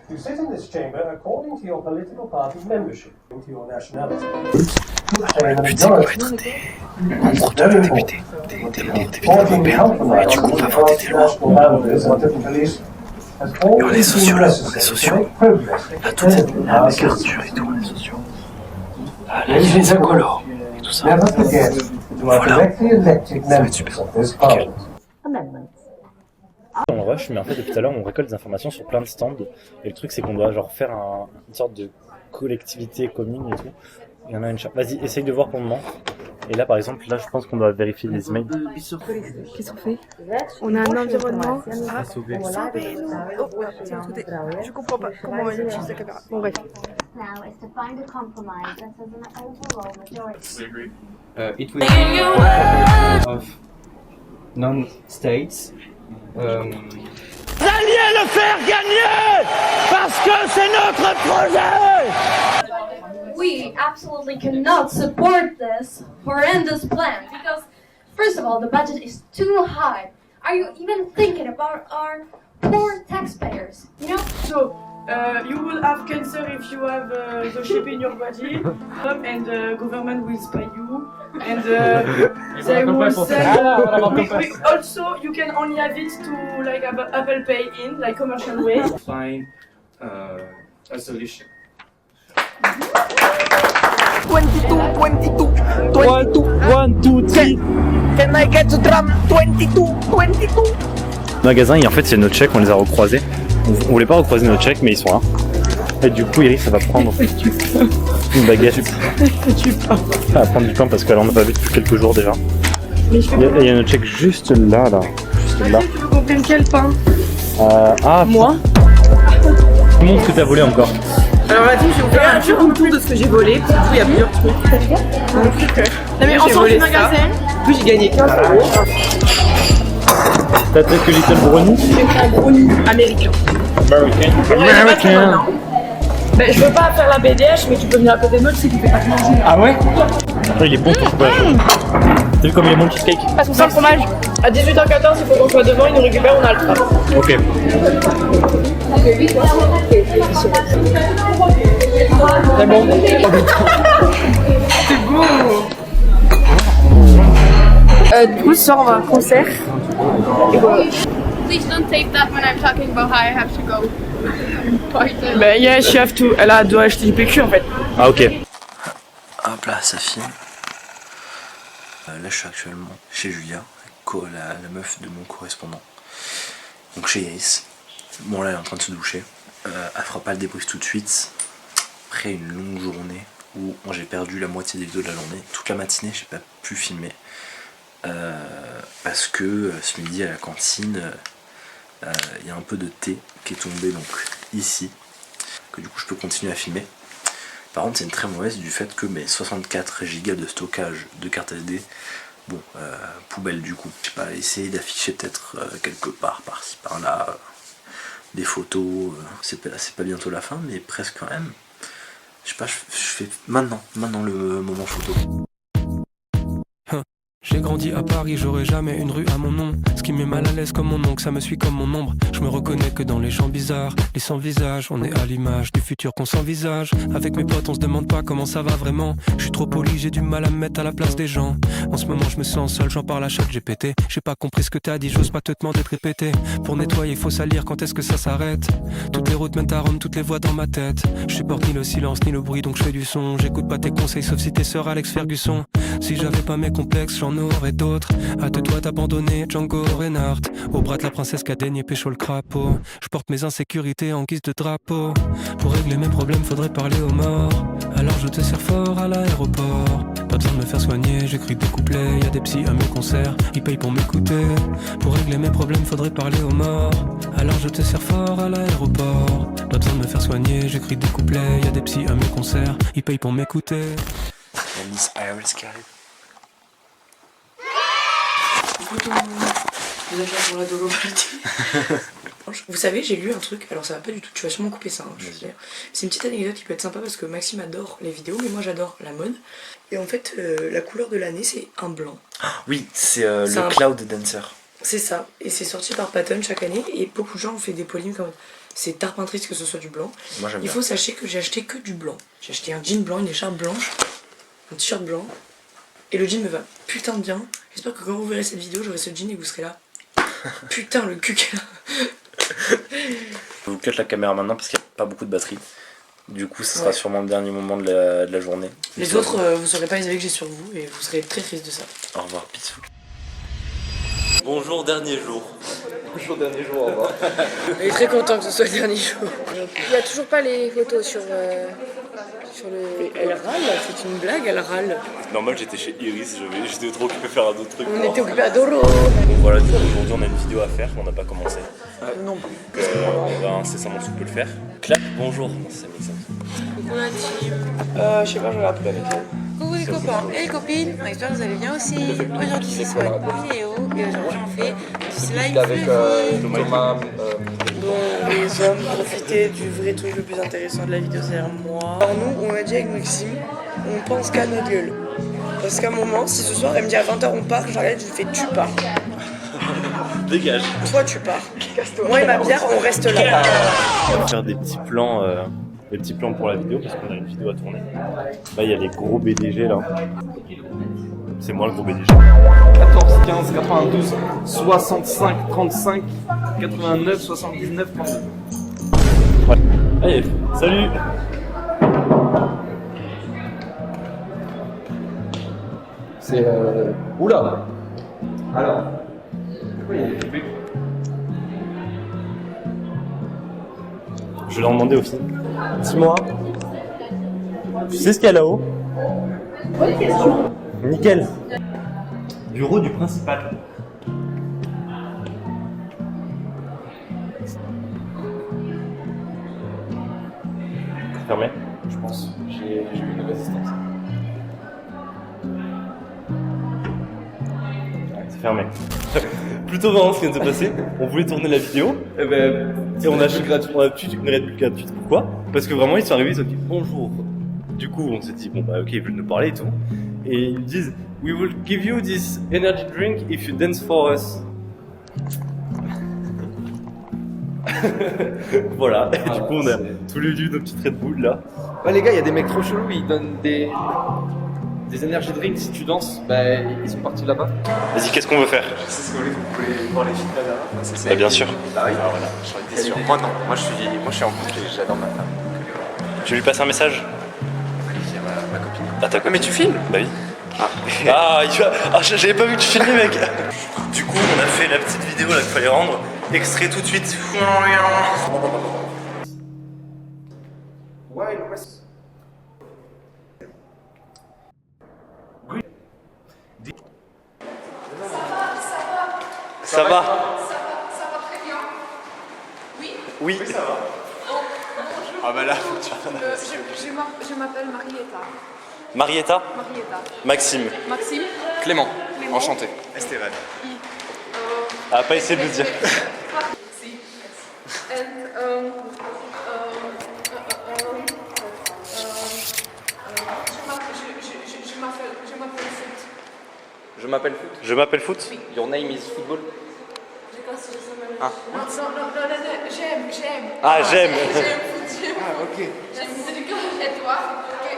You sit in this chamber according to your political party's membership, to your nationality. Le but c'est qu'on va être nombre de députés, des députés européens, et du coup on va voter des lois. Et on est sociaux là, on est sociaux. Là tout est la caricature et tout, on est sociaux. Là il y a les incolores et tout ça. Voilà, ça va être super. Nickel. On rush, mais en fait depuis tout à l'heure on récolte des informations sur plein de stands et le truc c'est qu'on doit genre faire une sorte de collectivité commune et tout. Il y en a une charte. Vas-y, essaye de voir pour le moment. Et là par exemple, là je pense qu'on doit vérifier les emails. Qu'est-ce qu'on fait? On a un environnement à sauver. Je comprends pas comment on utilise la caméra. Bon bref. It will be of non-states. Vous alliez le faire gagner parce que c'est notre projet. We absolutely cannot support this or end this plan because, first of all, the budget is too high. Are you even thinking about our poor taxpayers? You know? So, you will have cancer if you have the shape in your body, and the government will spy you, and they will sell. Also, you can only have it to like Apple Pay in like commercial way. Find a solution. 22, 22, 22. 1, 2, 3. Can I get the drum? 22, 22. Magasin, et en fait c'est nos chèques, on les a recroisés. On voulait pas recroiser nos chèques mais ils sont là. Et du coup Iris ça va prendre une baguette. Elle va prendre du pain parce qu'elle en a pas vu depuis quelques jours déjà. Il y a notre chèque juste là. Juste là. Tu veux qu'on prenne quel pain? Moi. Montre ce que t'as volé encore. Alors la team, je vais vous faire un petit retour de ce que j'ai volé, parce que du coup il y a plusieurs trucs. Non mais on sort du magasin. Du coup j'ai gagné 15 €. T'as peut-être que Little Brownie? J'ai un brownie américain. American. Ben, je veux pas faire la BDH, mais tu peux venir à côté de moi, tu sais qu'il fait pas de manger. Ah ouais? Il est bon ton fromage. T'as vu comme il est bon le cheesecake? Parce qu'on sent le fromage. À 18h14, il faut qu'on soit devant, il nous récupère, on a le train. Ok. C'est bon. C'est beau. Du coup, ce soir, on va à un concert. Et voilà. Please don't tape that when I'm talking about how I have to go. Ben, yes, you have to. Elle doit acheter du PQ en fait. Ah, ok. Hop là, ça filme. Là, je suis actuellement chez Julia, la meuf de mon correspondant. Donc chez Iris. Bon, là, elle est en train de se doucher. Elle fera pas le débrief tout de suite. Après une longue journée où j'ai perdu la moitié des vidéos de la journée. Toute la matinée, j'ai pas pu filmer. Parce que ce midi à la cantine, il y a un peu de thé qui est tombé donc ici. Que du coup, je peux continuer à filmer. Par contre, c'est une très mauvaise du fait que mes 64 Go de stockage de carte SD, bon, poubelle du coup. Je sais pas, essayer d'afficher peut-être quelque part, par-ci, par-là, des photos. C'est pas bientôt la fin, mais presque quand même. Je sais pas, je fais maintenant le moment photo. J'ai J'ai grandi à Paris, j'aurais jamais une rue à mon nom. Ce qui met mal à l'aise comme mon oncle, ça me suit comme mon ombre. Je me reconnais que dans les champs bizarres, les sans visage, on est à l'image du futur qu'on s'envisage. Avec mes potes, on se demande pas comment ça va vraiment. Je suis trop poli, j'ai du mal à me mettre à la place des gens. En ce moment, je me sens seul, j'en parle à chaque GPT. J'ai pas compris ce que t'as dit, j'ose pas te demander de répéter. Pour nettoyer, faut salir, quand est-ce que ça s'arrête? Toutes les routes mènent à Rome, toutes les voix dans ma tête. Je supporte ni le silence, ni le bruit, donc je fais du son. J'écoute pas tes conseils, sauf si t'es sœur Alex Ferguson. Si j'avais pas mes complexes, j'en aurais d'autres. À deux doigts d'abandonner Django Reinhardt. Au bras de la princesse qu'a daigné pécho le crapaud. Je porte mes insécurités en guise de drapeau. Pour régler mes problèmes, faudrait parler aux morts. Alors je te sers fort à l'aéroport. Pas besoin de me faire soigner, j'écris des couplets. Y'a des psys à mes concerts, ils payent pour m'écouter. Pour régler mes problèmes, faudrait parler aux morts. Alors je te sers fort à l'aéroport. Pas besoin de me faire soigner, j'écris des couplets. Y'a des psys à mes concerts, ils payent pour m'écouter. La Miss Iris qui arrive. Vous êtes là pour la Dolo Party. Vous savez, j'ai lu un truc, alors ça va pas du tout, tu vas sûrement couper ça, hein, je veux dire. C'est une petite anecdote qui peut être sympa parce que Maxime adore les vidéos, mais moi j'adore la mode. Et en fait, la couleur de l'année, c'est un blanc. Oui, c'est le Cloud Dancer. C'est ça, et c'est sorti par Patton chaque année, et beaucoup de gens ont fait des polémiques comme c'est tarpin triste que ce soit du blanc. Moi j'aime bien. Il faut sachez que j'ai acheté que du blanc. J'ai acheté un jean blanc, une écharpe blanche, un t-shirt blanc, et le jean me va putain de bien. J'espère que quand vous verrez cette vidéo, j'aurai ce jean et vous serez là. Putain, le cul qu'elle a. Je vous cut la caméra maintenant parce qu'il n'y a pas beaucoup de batterie. Du coup, ce sera sûrement le dernier moment de la journée. Les autres, vous saurez pas les avis que j'ai sur vous et vous serez très triste de ça. Au revoir, bisous. Bonjour, dernier jour. Bonjour, dernier jour, au revoir. Il est très content que ce soit le dernier jour. Il y a toujours pas les photos sur le. Elle râle, c'est une blague, elle râle. Normal, j'étais chez Iris, j'étais trop occupé à faire d'autres trucs. On était occupé à Doro. Bon voilà, aujourd'hui on a une vidéo à faire, on n'a pas commencé. Non. On va incessamment sous peu le faire. Clap, bonjour. Non, c'est ça. Coucou la team. Je sais pas, je vais appeler avec elle. Coucou les copains et les copines, j'espère que vous allez bien aussi. Aujourd'hui c'est soit une vidéo et aujourd'hui on fait du slime avec Thomas. Bon, les hommes, profitez du vrai truc le plus intéressant de la vidéo, c'est-à-dire moi. Alors nous, on a dit avec Maxime, on pense qu'à notre gueule. Parce qu'à un moment, si ce soir elle me dit à 20h on part, j'arrête, je lui fais tu pars. Dégage. Toi tu pars. Moi et ma bière, on reste là. On va faire des petits plans pour la vidéo parce qu'on a une vidéo à tourner. Là, il y a les gros BDG là. C'est moi le gros BDG. 14, 15, 92, 65, 35, 89, 79, 32. Ouais. Allez, salut. C'est Oula. Alors. Je vais leur demander aussi. Dis-moi, tu sais ce qu'il y a là-haut? Bonne question. Nickel. Bureau du principal. Fermé, je pense. J'ai eu une résistance. C'est fermé. Plutôt marrant ce qui vient de se passer. On voulait tourner la vidéo. Et on a acheté une Red Bull gratuite. Pourquoi? Parce que vraiment ils sont arrivés, ils ont dit bonjour. Du coup on s'est dit bon bah ok, ils veulent nous parler et tout. Et ils me disent we will give you this energy drink if you dance for us. Voilà, et du coup on a tous les deux nos petites Red Bull là. Ouais les gars, il y a des mecs trop chelous, ils donnent des energy drinks si tu danses, bah ils sont partis là-bas. Vas-y, qu'est-ce qu'on veut faire? Je sais ce que vous pouvez voir les filles là-bas. Bah bien sûr. Ah oui, voilà, j'en étais sûr. Moi non, moi je suis en couple et j'adore ma femme. Tu lui passes un message? Oui, j'ai ma copine. Ah t'as quoi? Mais tu filmes? Bah oui. J'avais pas vu que tu filmais mec. Du coup on a fait la petite vidéo là qu'il fallait rendre. Extrait tout de suite. Ouais, il reste. Ça va? Ça va très bien. Oui? Oui. Oui, ça va. Bonjour. Ah bah là, je m'appelle Marietta. Marietta? Marietta. Maxime. Maxime. Clément. Enchanté. Esteban. Ah, pas essayé de le dire. Si. And je m'appelle Seth. Je m'appelle Foot. Je m'appelle Foot. Your name is football. Ah. Non, j'aime. Ah, j'aime. Ah, ok. J'aime foot. Et toi,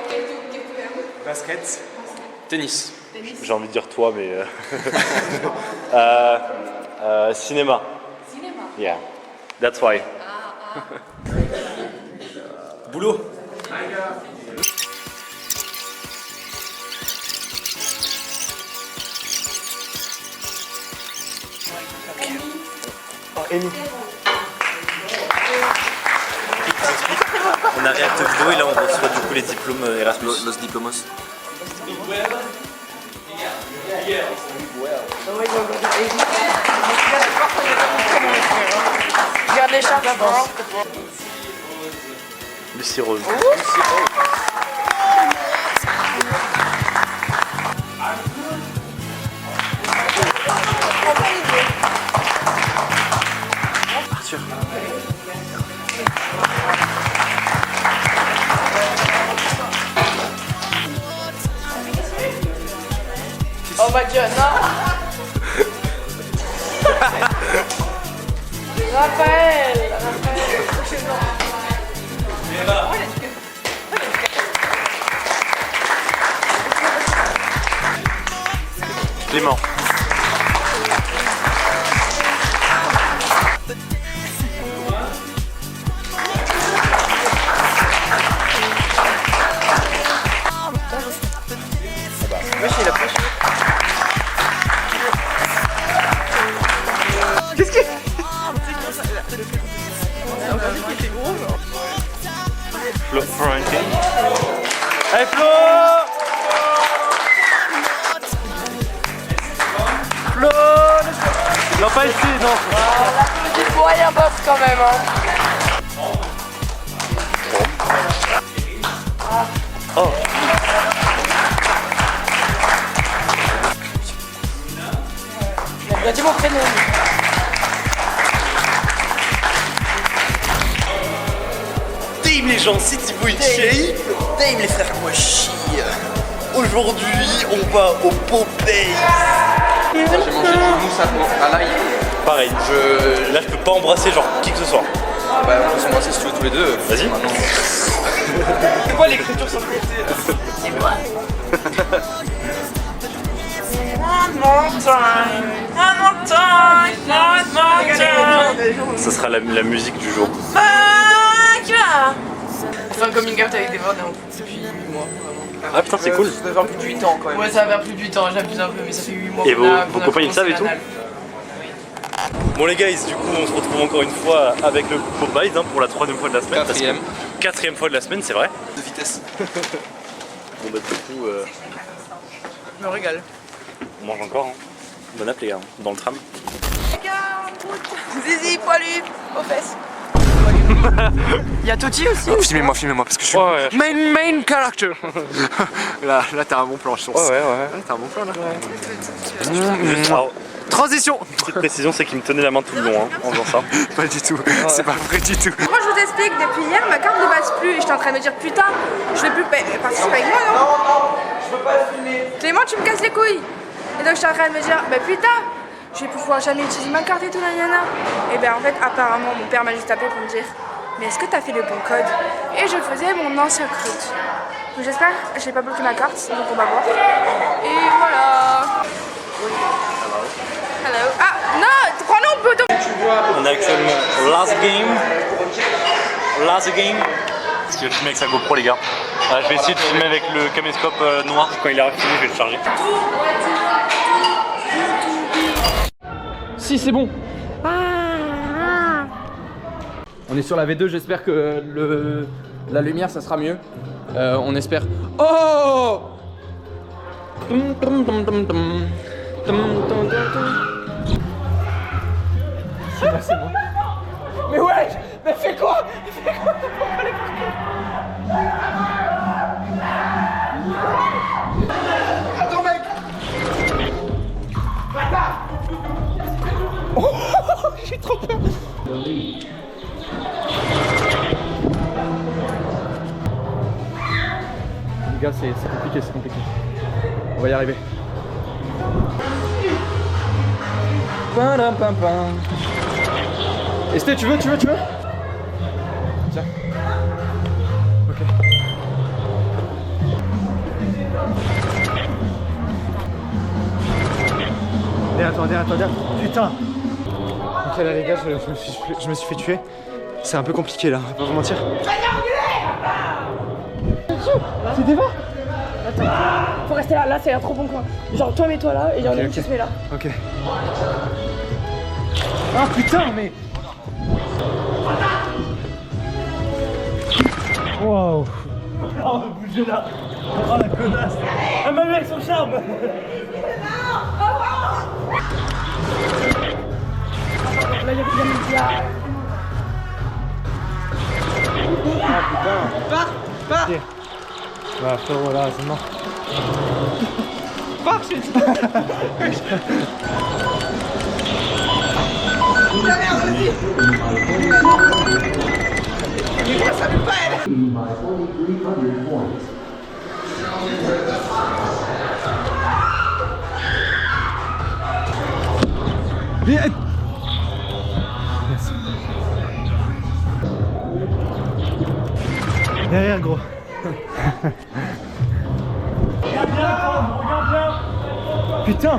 qu'est-ce que tu aimes? Basket. Tennis. J'ai envie de dire toi, mais. Cinéma. Cinéma. Yeah. That's why. Boulot. Oh, Amy. On a React vidéo et là on reçoit du coup les diplômes Erasmus. Los diplomos. Regarde les chats d'abord. Lucie Rose. Arthur. Oh my god, non. Raphaël. Clément. Wesh, il a pêché. Qu'est-ce que... Flo Florentin. Allez Flo. Flo. Non, pas ici, non. L'applaudit pour rien boss quand même. Hein. Oh. Il a dit mon prénom. Dame les gens, c'est Thibaut et Chéri. Dame les frères Kouachi. Aujourd'hui, on va au Popeye. J'ai mangé du mousse à l'ail. Pareil. Là, je peux pas embrasser genre qui que ce soit. Bah, on peut s'embrasser si tu veux tous les deux. Vas-y. C'est quoi l'écriture sur le côté? C'est moi. One more time, one more time, one more time. Ça sera la musique du jour. On fait un coming out avec des voix depuis 8 mois. Ah putain, c'est cool. Ça va faire plus de 8 ans quand même. Ouais, ça va faire plus de 8 ans, j'abuse un peu, mais ça fait 8 mois. Et qu'on vos a copains ils commencé savent et tout? l'anal. Bon les guys, du coup on se retrouve encore une fois avec le Popeyes hein, pour la 3e fois de la semaine. Quatrième. 4e fois de la semaine, c'est vrai. De vitesse. Bon bah du coup, Je me régale. on mange encore. Hein. Bon app les gars, dans le tram. Zizi, poilu, aux fesses. Il y a Toti aussi. Oh, filmez-moi parce que je suis main character. là t'as un bon plan je pense. Ouais. Là, t'as un bon plan là. Alors, Transition. petite précision, c'est qu'il me tenait la main tout le long hein, en faisant ça. Pas du tout, c'est pas vrai du tout. Moi je vous explique, depuis hier ma carte ne passe plus et j'étais en train de me dire putain, je vais plus participer avec moi non? Non, je veux pas filmer. Clément tu me casses les couilles. Et donc j'étais en train de me dire bah putain, je vais pouvoir jamais utiliser ma carte et tout nanana. Et ben en fait apparemment mon père m'a juste tapé pour me dire mais est-ce que t'as fait le bon code? Et je faisais mon ancien crut. Donc j'espère que j'ai pas bloqué ma carte, donc on va voir. Et voilà. Hello. Ah non, prenons un peu de... On a actuellement last game. Est-ce qu'il veut filmer avec sa GoPro les gars? Je vais essayer de filmer avec le caméscope noir. Quand il a fini, je vais le charger. Si, c'est bon. On est sur la V2, j'espère que la lumière ça sera mieux. On espère. Oh! C'est bon. Mais ouais, mais fais quoi? Attends mec. Oh, j'ai trop peur. Les gars, c'est compliqué, c'est compliqué. On va y arriver. Esté, tu veux Tiens. Ok. Derrière toi. Putain. Ok là les gars, je me suis fait tuer. C'est un peu compliqué là, on va pas vous mentir. C'est des morts. Attends, faut rester là, c'est un trop bon coin. Genre toi mets-toi là et genre lui qui se met là. Ok. Ah putain mais. Wow. Oh bougez là. Oh la connasse. Elle m'a mis avec son charme. Là il y a Ah putain. Pars. Bah frérot là c'est mort. Pars, j'ai dit. La merde, vas-y. Mais moi ça veut pas elle. Viens. Derrière gros. Regarde bien. Putain.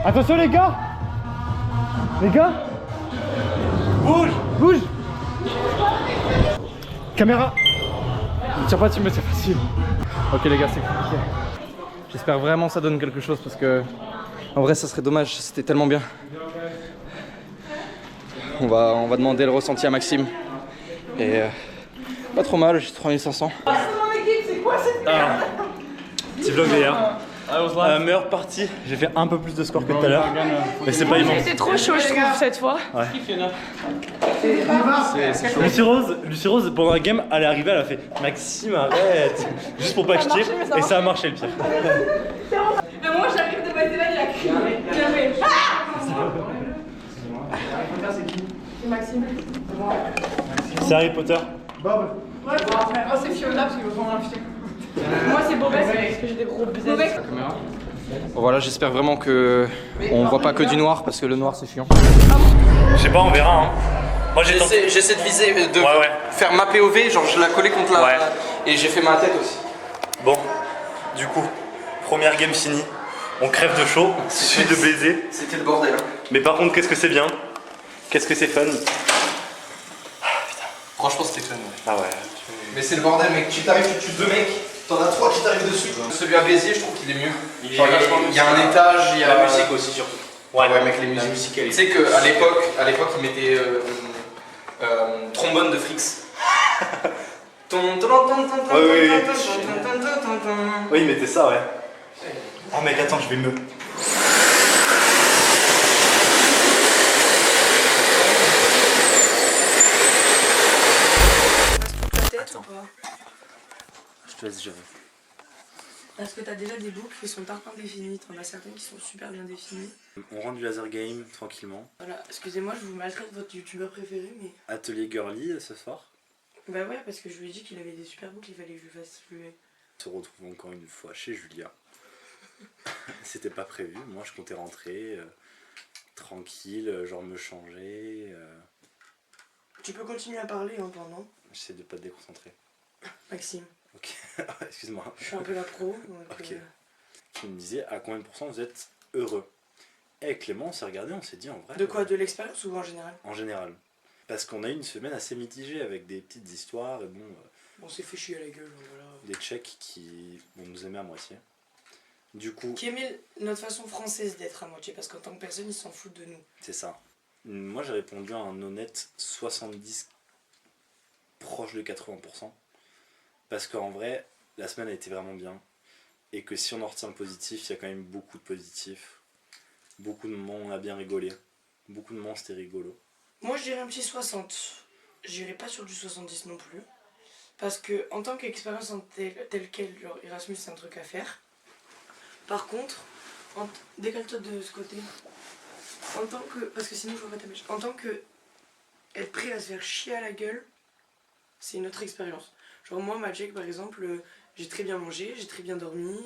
Attention les gars. Bouge. Caméra. Ne tire pas, tu me c'est facile. Ok les gars, c'est compliqué. J'espère vraiment que ça donne quelque chose parce que en vrai ça serait dommage, c'était tellement bien. On va demander le ressenti à Maxime. Et pas trop mal, j'ai 3500. Petit vlog d'ailleurs. Meilleure partie, j'ai fait un peu plus de score que tout à l'heure, mais c'est pas immense. C'était trop chaud je trouve cette fois. Ouais. Lucie Rose, pendant la game, elle est arrivée, elle a fait Maxime arrête. Juste pour pas que je tire, et ça a marché le pire. Mais moi j'arrive de passer là, il a crié. C'est Maxime. C'est Harry Potter. Bob. Ouais, moi c'est Fiona parce qu'il veut vraiment l'acheter. Moi c'est Bobès parce que j'ai des gros bizettes. Bon, voilà, j'espère vraiment que on voit pas que du noir parce que le noir c'est chiant. Je sais pas, on verra. Hein. Moi j'essaie de viser, de faire ma POV, genre je la collais contre la. Et j'ai fait ma tête aussi. Bon, du coup, première game finie. On crève de chaud, suite de baiser. C'était le bordel. Mais par contre, qu'est-ce que c'est bien? Qu'est-ce que c'est fun? Franchement, c'était fun. Ah ouais. Mais c'est le bordel, mec. Tu t'arrives, tu tues deux mecs, t'en as trois qui t'arrivent dessus. Celui à Béziers, je trouve qu'il est mieux. Il y a un étage, il y a la musique aussi, surtout. Ouais, mec, les musiques. Tu sais qu'à l'époque, ils mettaient trombone de Frix. Oui, ils mettaient ça, ouais. Oh, mec, attends, je vais me. Je te laisse gérer. Parce que t'as déjà des boucles qui sont tarpin définies, t'en as certaines qui sont super bien définies. On rentre du laser game tranquillement. Voilà, excusez-moi, je vous maltraite votre youtubeur préféré, mais... Atelier girly ce soir. Bah ouais, parce que je lui ai dit qu'il avait des super boucles, il fallait que je lui fasse fluer. On se retrouve encore une fois chez Julia. C'était pas prévu, moi je comptais rentrer tranquille, genre me changer. Tu peux continuer à parler hein, pendant. J'essaie de pas te déconcentrer. Maxime. Ok, excuse-moi. Je suis un peu la pro. Donc ok. Qui me disait à combien de pourcents vous êtes heureux? Et Clément, on s'est regardé, on s'est dit en vrai. De quoi? De l'expérience ou en général? En général. Parce qu'on a eu une semaine assez mitigée avec des petites histoires et bon. On s'est fait chier à la gueule, voilà. Des Tchèques qui nous aimaient à moitié. Du coup. Qui aimaient notre façon française d'être à moitié, parce qu'en tant que personne, ils s'en foutent de nous. C'est ça. Moi j'ai répondu à un honnête 70, proche de 80%. Parce qu'en vrai, la semaine a été vraiment bien. Et que si on en retient le positif, il y a quand même beaucoup de positifs. Beaucoup de moments, on a bien rigolé. Beaucoup de moments, c'était rigolo. Moi, je dirais un petit 60. J'irai pas sur du 70 non plus. Parce que, en tant qu'expérience en telle quelle, genre Erasmus, c'est un truc à faire. Par contre, décale-toi de ce côté. En tant que. Parce que sinon, je vois pas ta mèche. En tant que. Être prêt à se faire chier à la gueule, c'est une autre expérience. Genre, moi, Magic, par exemple, j'ai très bien mangé, j'ai très bien dormi.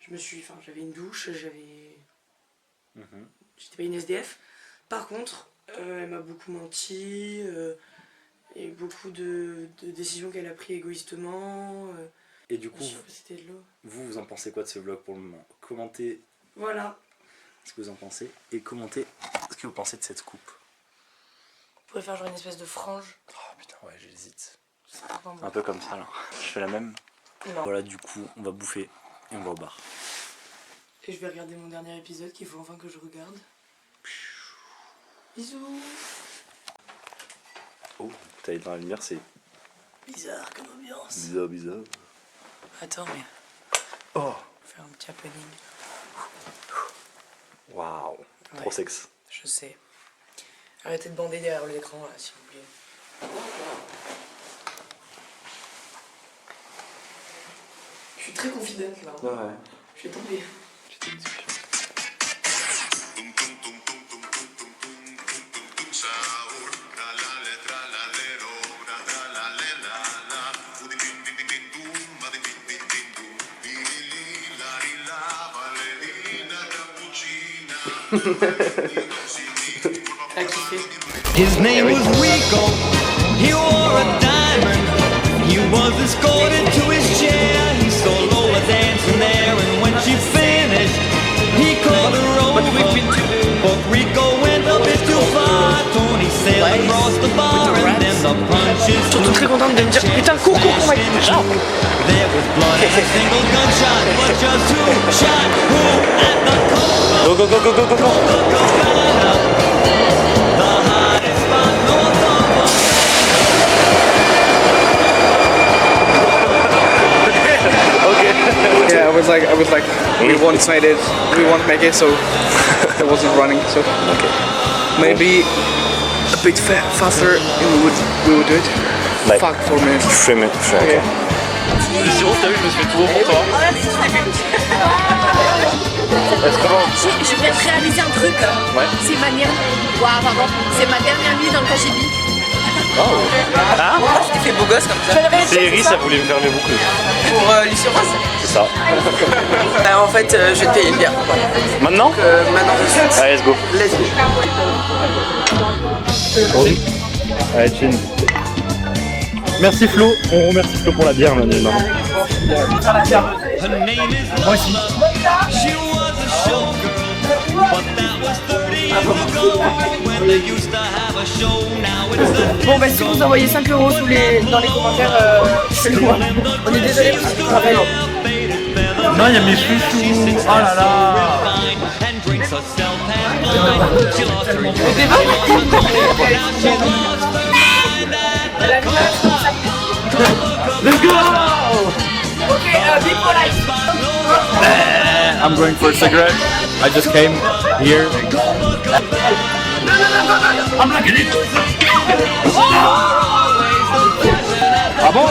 J'avais une douche, j'avais. j'étais pas une SDF. Par contre, elle m'a beaucoup menti, il y a eu beaucoup de décisions qu'elle a prises égoïstement. Et du coup, c'était de l'eau. vous en pensez quoi de ce vlog pour le moment? Commentez voilà ce que vous en pensez et commentez ce que vous pensez de cette coupe. On pourrait faire genre une espèce de frange. Oh putain, ouais, j'hésite. Bon. Un peu comme ça là. Je fais la même. Non. Voilà, du coup, on va bouffer et on va au bar. Et je vais regarder mon dernier épisode qu'il faut enfin que je regarde. Bisous. Oh, t'as été dans la lumière, c'est Bizarre comme ambiance. bizarre, bizarre. Attends, mais. Oh, On va faire un petit happening. waouh, Ouais. trop sexe. Je sais. Arrêtez de bander derrière l'écran là, s'il vous plaît. Je suis très confidente là. Ouais. Je suis tombée. His name was Rico, he wore a diamond. He was escorted to his chair. He saw Lola dancing there, and when she finished, he called her over. But Rico went a bit too far. Tony sailed across the bar, and then the punches. Surtout très contente de me dire putain cours on va There was blood and a single gunshot, but just who shot who at the corner? Go, go, go, go, go, go, go. Yeah, I was like, we won't make it, so I wasn't running. So maybe a bit faster, and we would do it. Like, Fuck, 4 minutes. 3 minutes. Okay. Sinon, t'as vu, je me suis fait tout haut pour toi. Je viens de réaliser un truc. C'est ma dernière. Waouh, pardon. C'est ma dernière nuit dans le KGB. Oh. Ah, Je t'ai fait beau gosse comme ça. C'est Iris, ça voulait me faire mes boucles. Pour Lucie Rose. c'est ça. En fait, je vais te payer une bière. Maintenant Maintenant, je suis. Allez, let's go. Let's go. Allez, chin. Merci Flo, on remercie Flo pour la bière maintenant. Moi aussi. She was a showgirl, but that was 30 years ago when they used to have a show. Now it's a Bon bah si vous envoyez 5 € dans les commentaires, c'est le mois. On est désolé parce que je rappelle. Non, il y a mes chouchous. Oh là là. Let's go! Okay, be polite. I'm going for a cigarette. I just came here. I'm not gonna. Ah bon?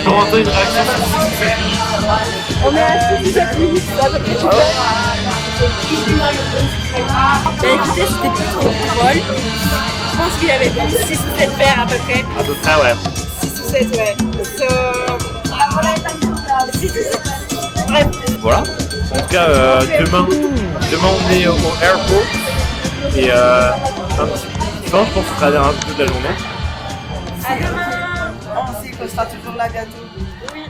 Commenter une réaction. On est à 6 minutes, ça va être super. Écoutez, c'était plutôt drôle. Je pense qu'il y avait 6 ou 7 verres à peu près. À peu près, ouais. 6 ou 7, ouais. 6 ou 7. Bref. Voilà. En tout cas, demain on est au airport. Et un petit fin, je pense que ça sera un peu de la journée. À demain. On sait qu'on sera toujours là bientôt. Oui.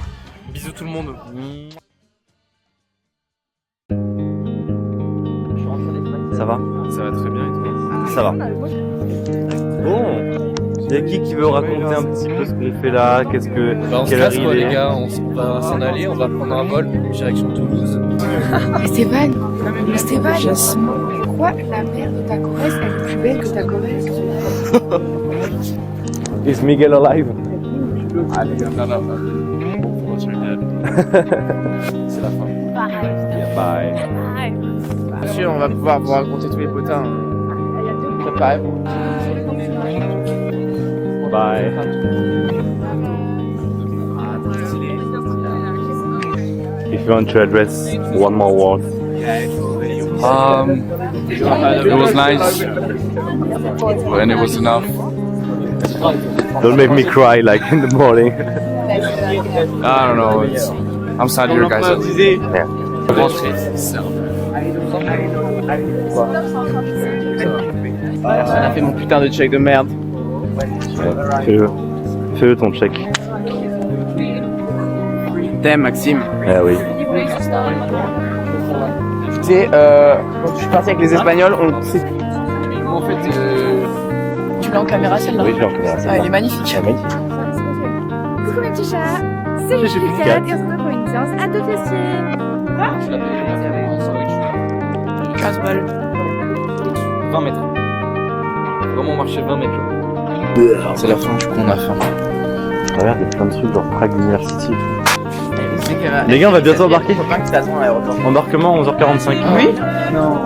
Bisous tout le monde. Ça va? Ça va très bien et toi? Ça va. Bon, y a qui veut raconter un petit peu ce qu'on fait là? Qu'est-ce que. On se quelle heure casse il quoi est les gars, on va s'en aller, on va prendre un vol direction Toulouse. Esteban, pourquoi la mère de ta Corrèze elle est plus belle que ta Corrèze? Is Miguel alive? C'est la fin. Bye. Bien sûr, on va pouvoir vous raconter tous les potins. Préparez-vous. Bye. If you want to address one more word. It was nice, and it was enough. Don't make me cry like in the morning. don't know. I'm sad here, guys. Yeah. On a fait mon putain de check de merde. Fais-le ton check. T'aimes Maxime? Ah oui. Tu sais, quand je suis parti avec les Espagnols, on s'est... En fait, Tu l'as en caméra celle-là? Oui, je l'ai en caméra. Ah, elle est magnifique. Elle est magnifique. Coucou mes petits chats, c'est Julie Cat et on se retrouve pour une séance à deux fessiers. 15 balles. 20 mètres. Vraiment marcher 20 mètres. C'est la fin, du coup, on a faim. Regarde, il y a plein de trucs genre Prague University et tout. Les gars, on va bientôt embarquer. Embarquement 11h45. Oui? Non.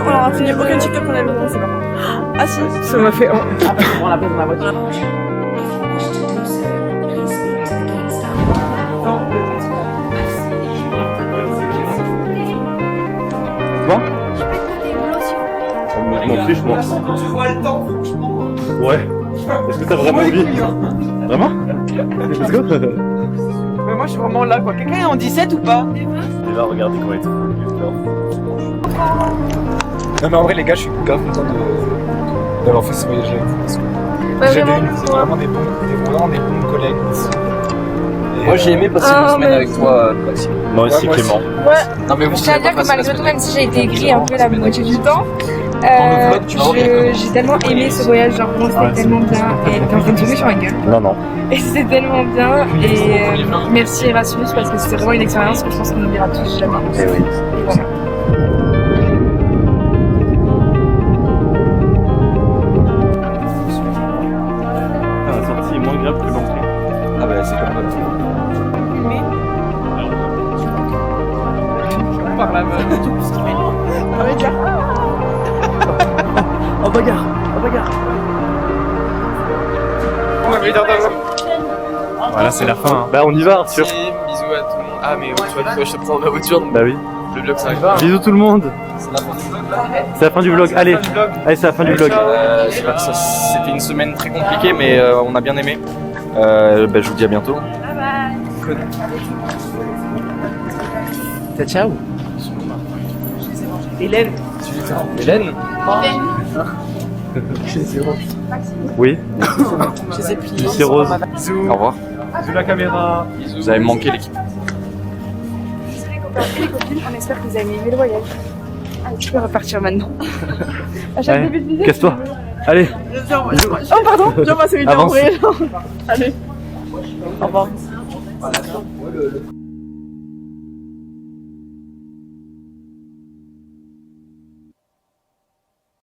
On a renseigné aucun TikTok qu'on a vu, c'est pas grave. Ah si, ça m'a fait. Après, on prend la place dans la voiture. Bon? Je m'en fiche, moi. Tu vois le temps, franchement. Ouais. Est-ce que t'as vraiment envie? Vraiment? Let's go. Mais moi je suis vraiment là quoi. Quelqu'un est en 17 ou pas? Et là, regardez comment il est. Non mais en vrai les gars, je suis grave content d'avoir fait ce voyage avec vous parce que j'ai vraiment des bons collègues ici. Moi j'ai aimé passer une semaine avec toi, Maxime. Moi aussi, Clément. Ouais. Non mais vous Je tiens à dire que malgré tout, même si j'ai été aigrie un peu la moitié du temps, j'ai tellement aimé ce voyage, genre vraiment c'était tellement bien et t'es en train de tomber sur ma gueule. Non, non. Et c'était tellement bien et merci Erasmus parce que c'était vraiment une expérience que je pense qu'on n'oubliera tous jamais. Eh oui. Et voilà. Ah, la sortie est moins grave que l'entrée. Ah bah c'est comme ça. Par la meuf. Ah mais déjà. En bagarre, en bagarre. Voilà, c'est la fin. Hein. Bah, on y va, Arthur. Bisous à tout le monde. Ah, mais tu vois, je te prends ma voiture. Bah oui. Le vlog, ça arrive. Bisous tout le monde. C'est la fin du vlog. Allez, allez, c'est la fin du vlog. C'était une semaine très compliquée mais on a bien aimé. Je vous dis à bientôt. Bye bye. Ciao. Hélène. Hélène? Oui. Je les ai pliés. C'est Rose. Au revoir. Bisous la caméra. Vous avez manqué l'équipe. Désolé copains et les copines, on espère que vous avez aimé le voyage. Allez, tu peux repartir maintenant. À chaque Allez, début de vidéo. casse-toi. Allez. Oh pardon, viens passer une vidéo en Avance. vrai. Allez. Au revoir.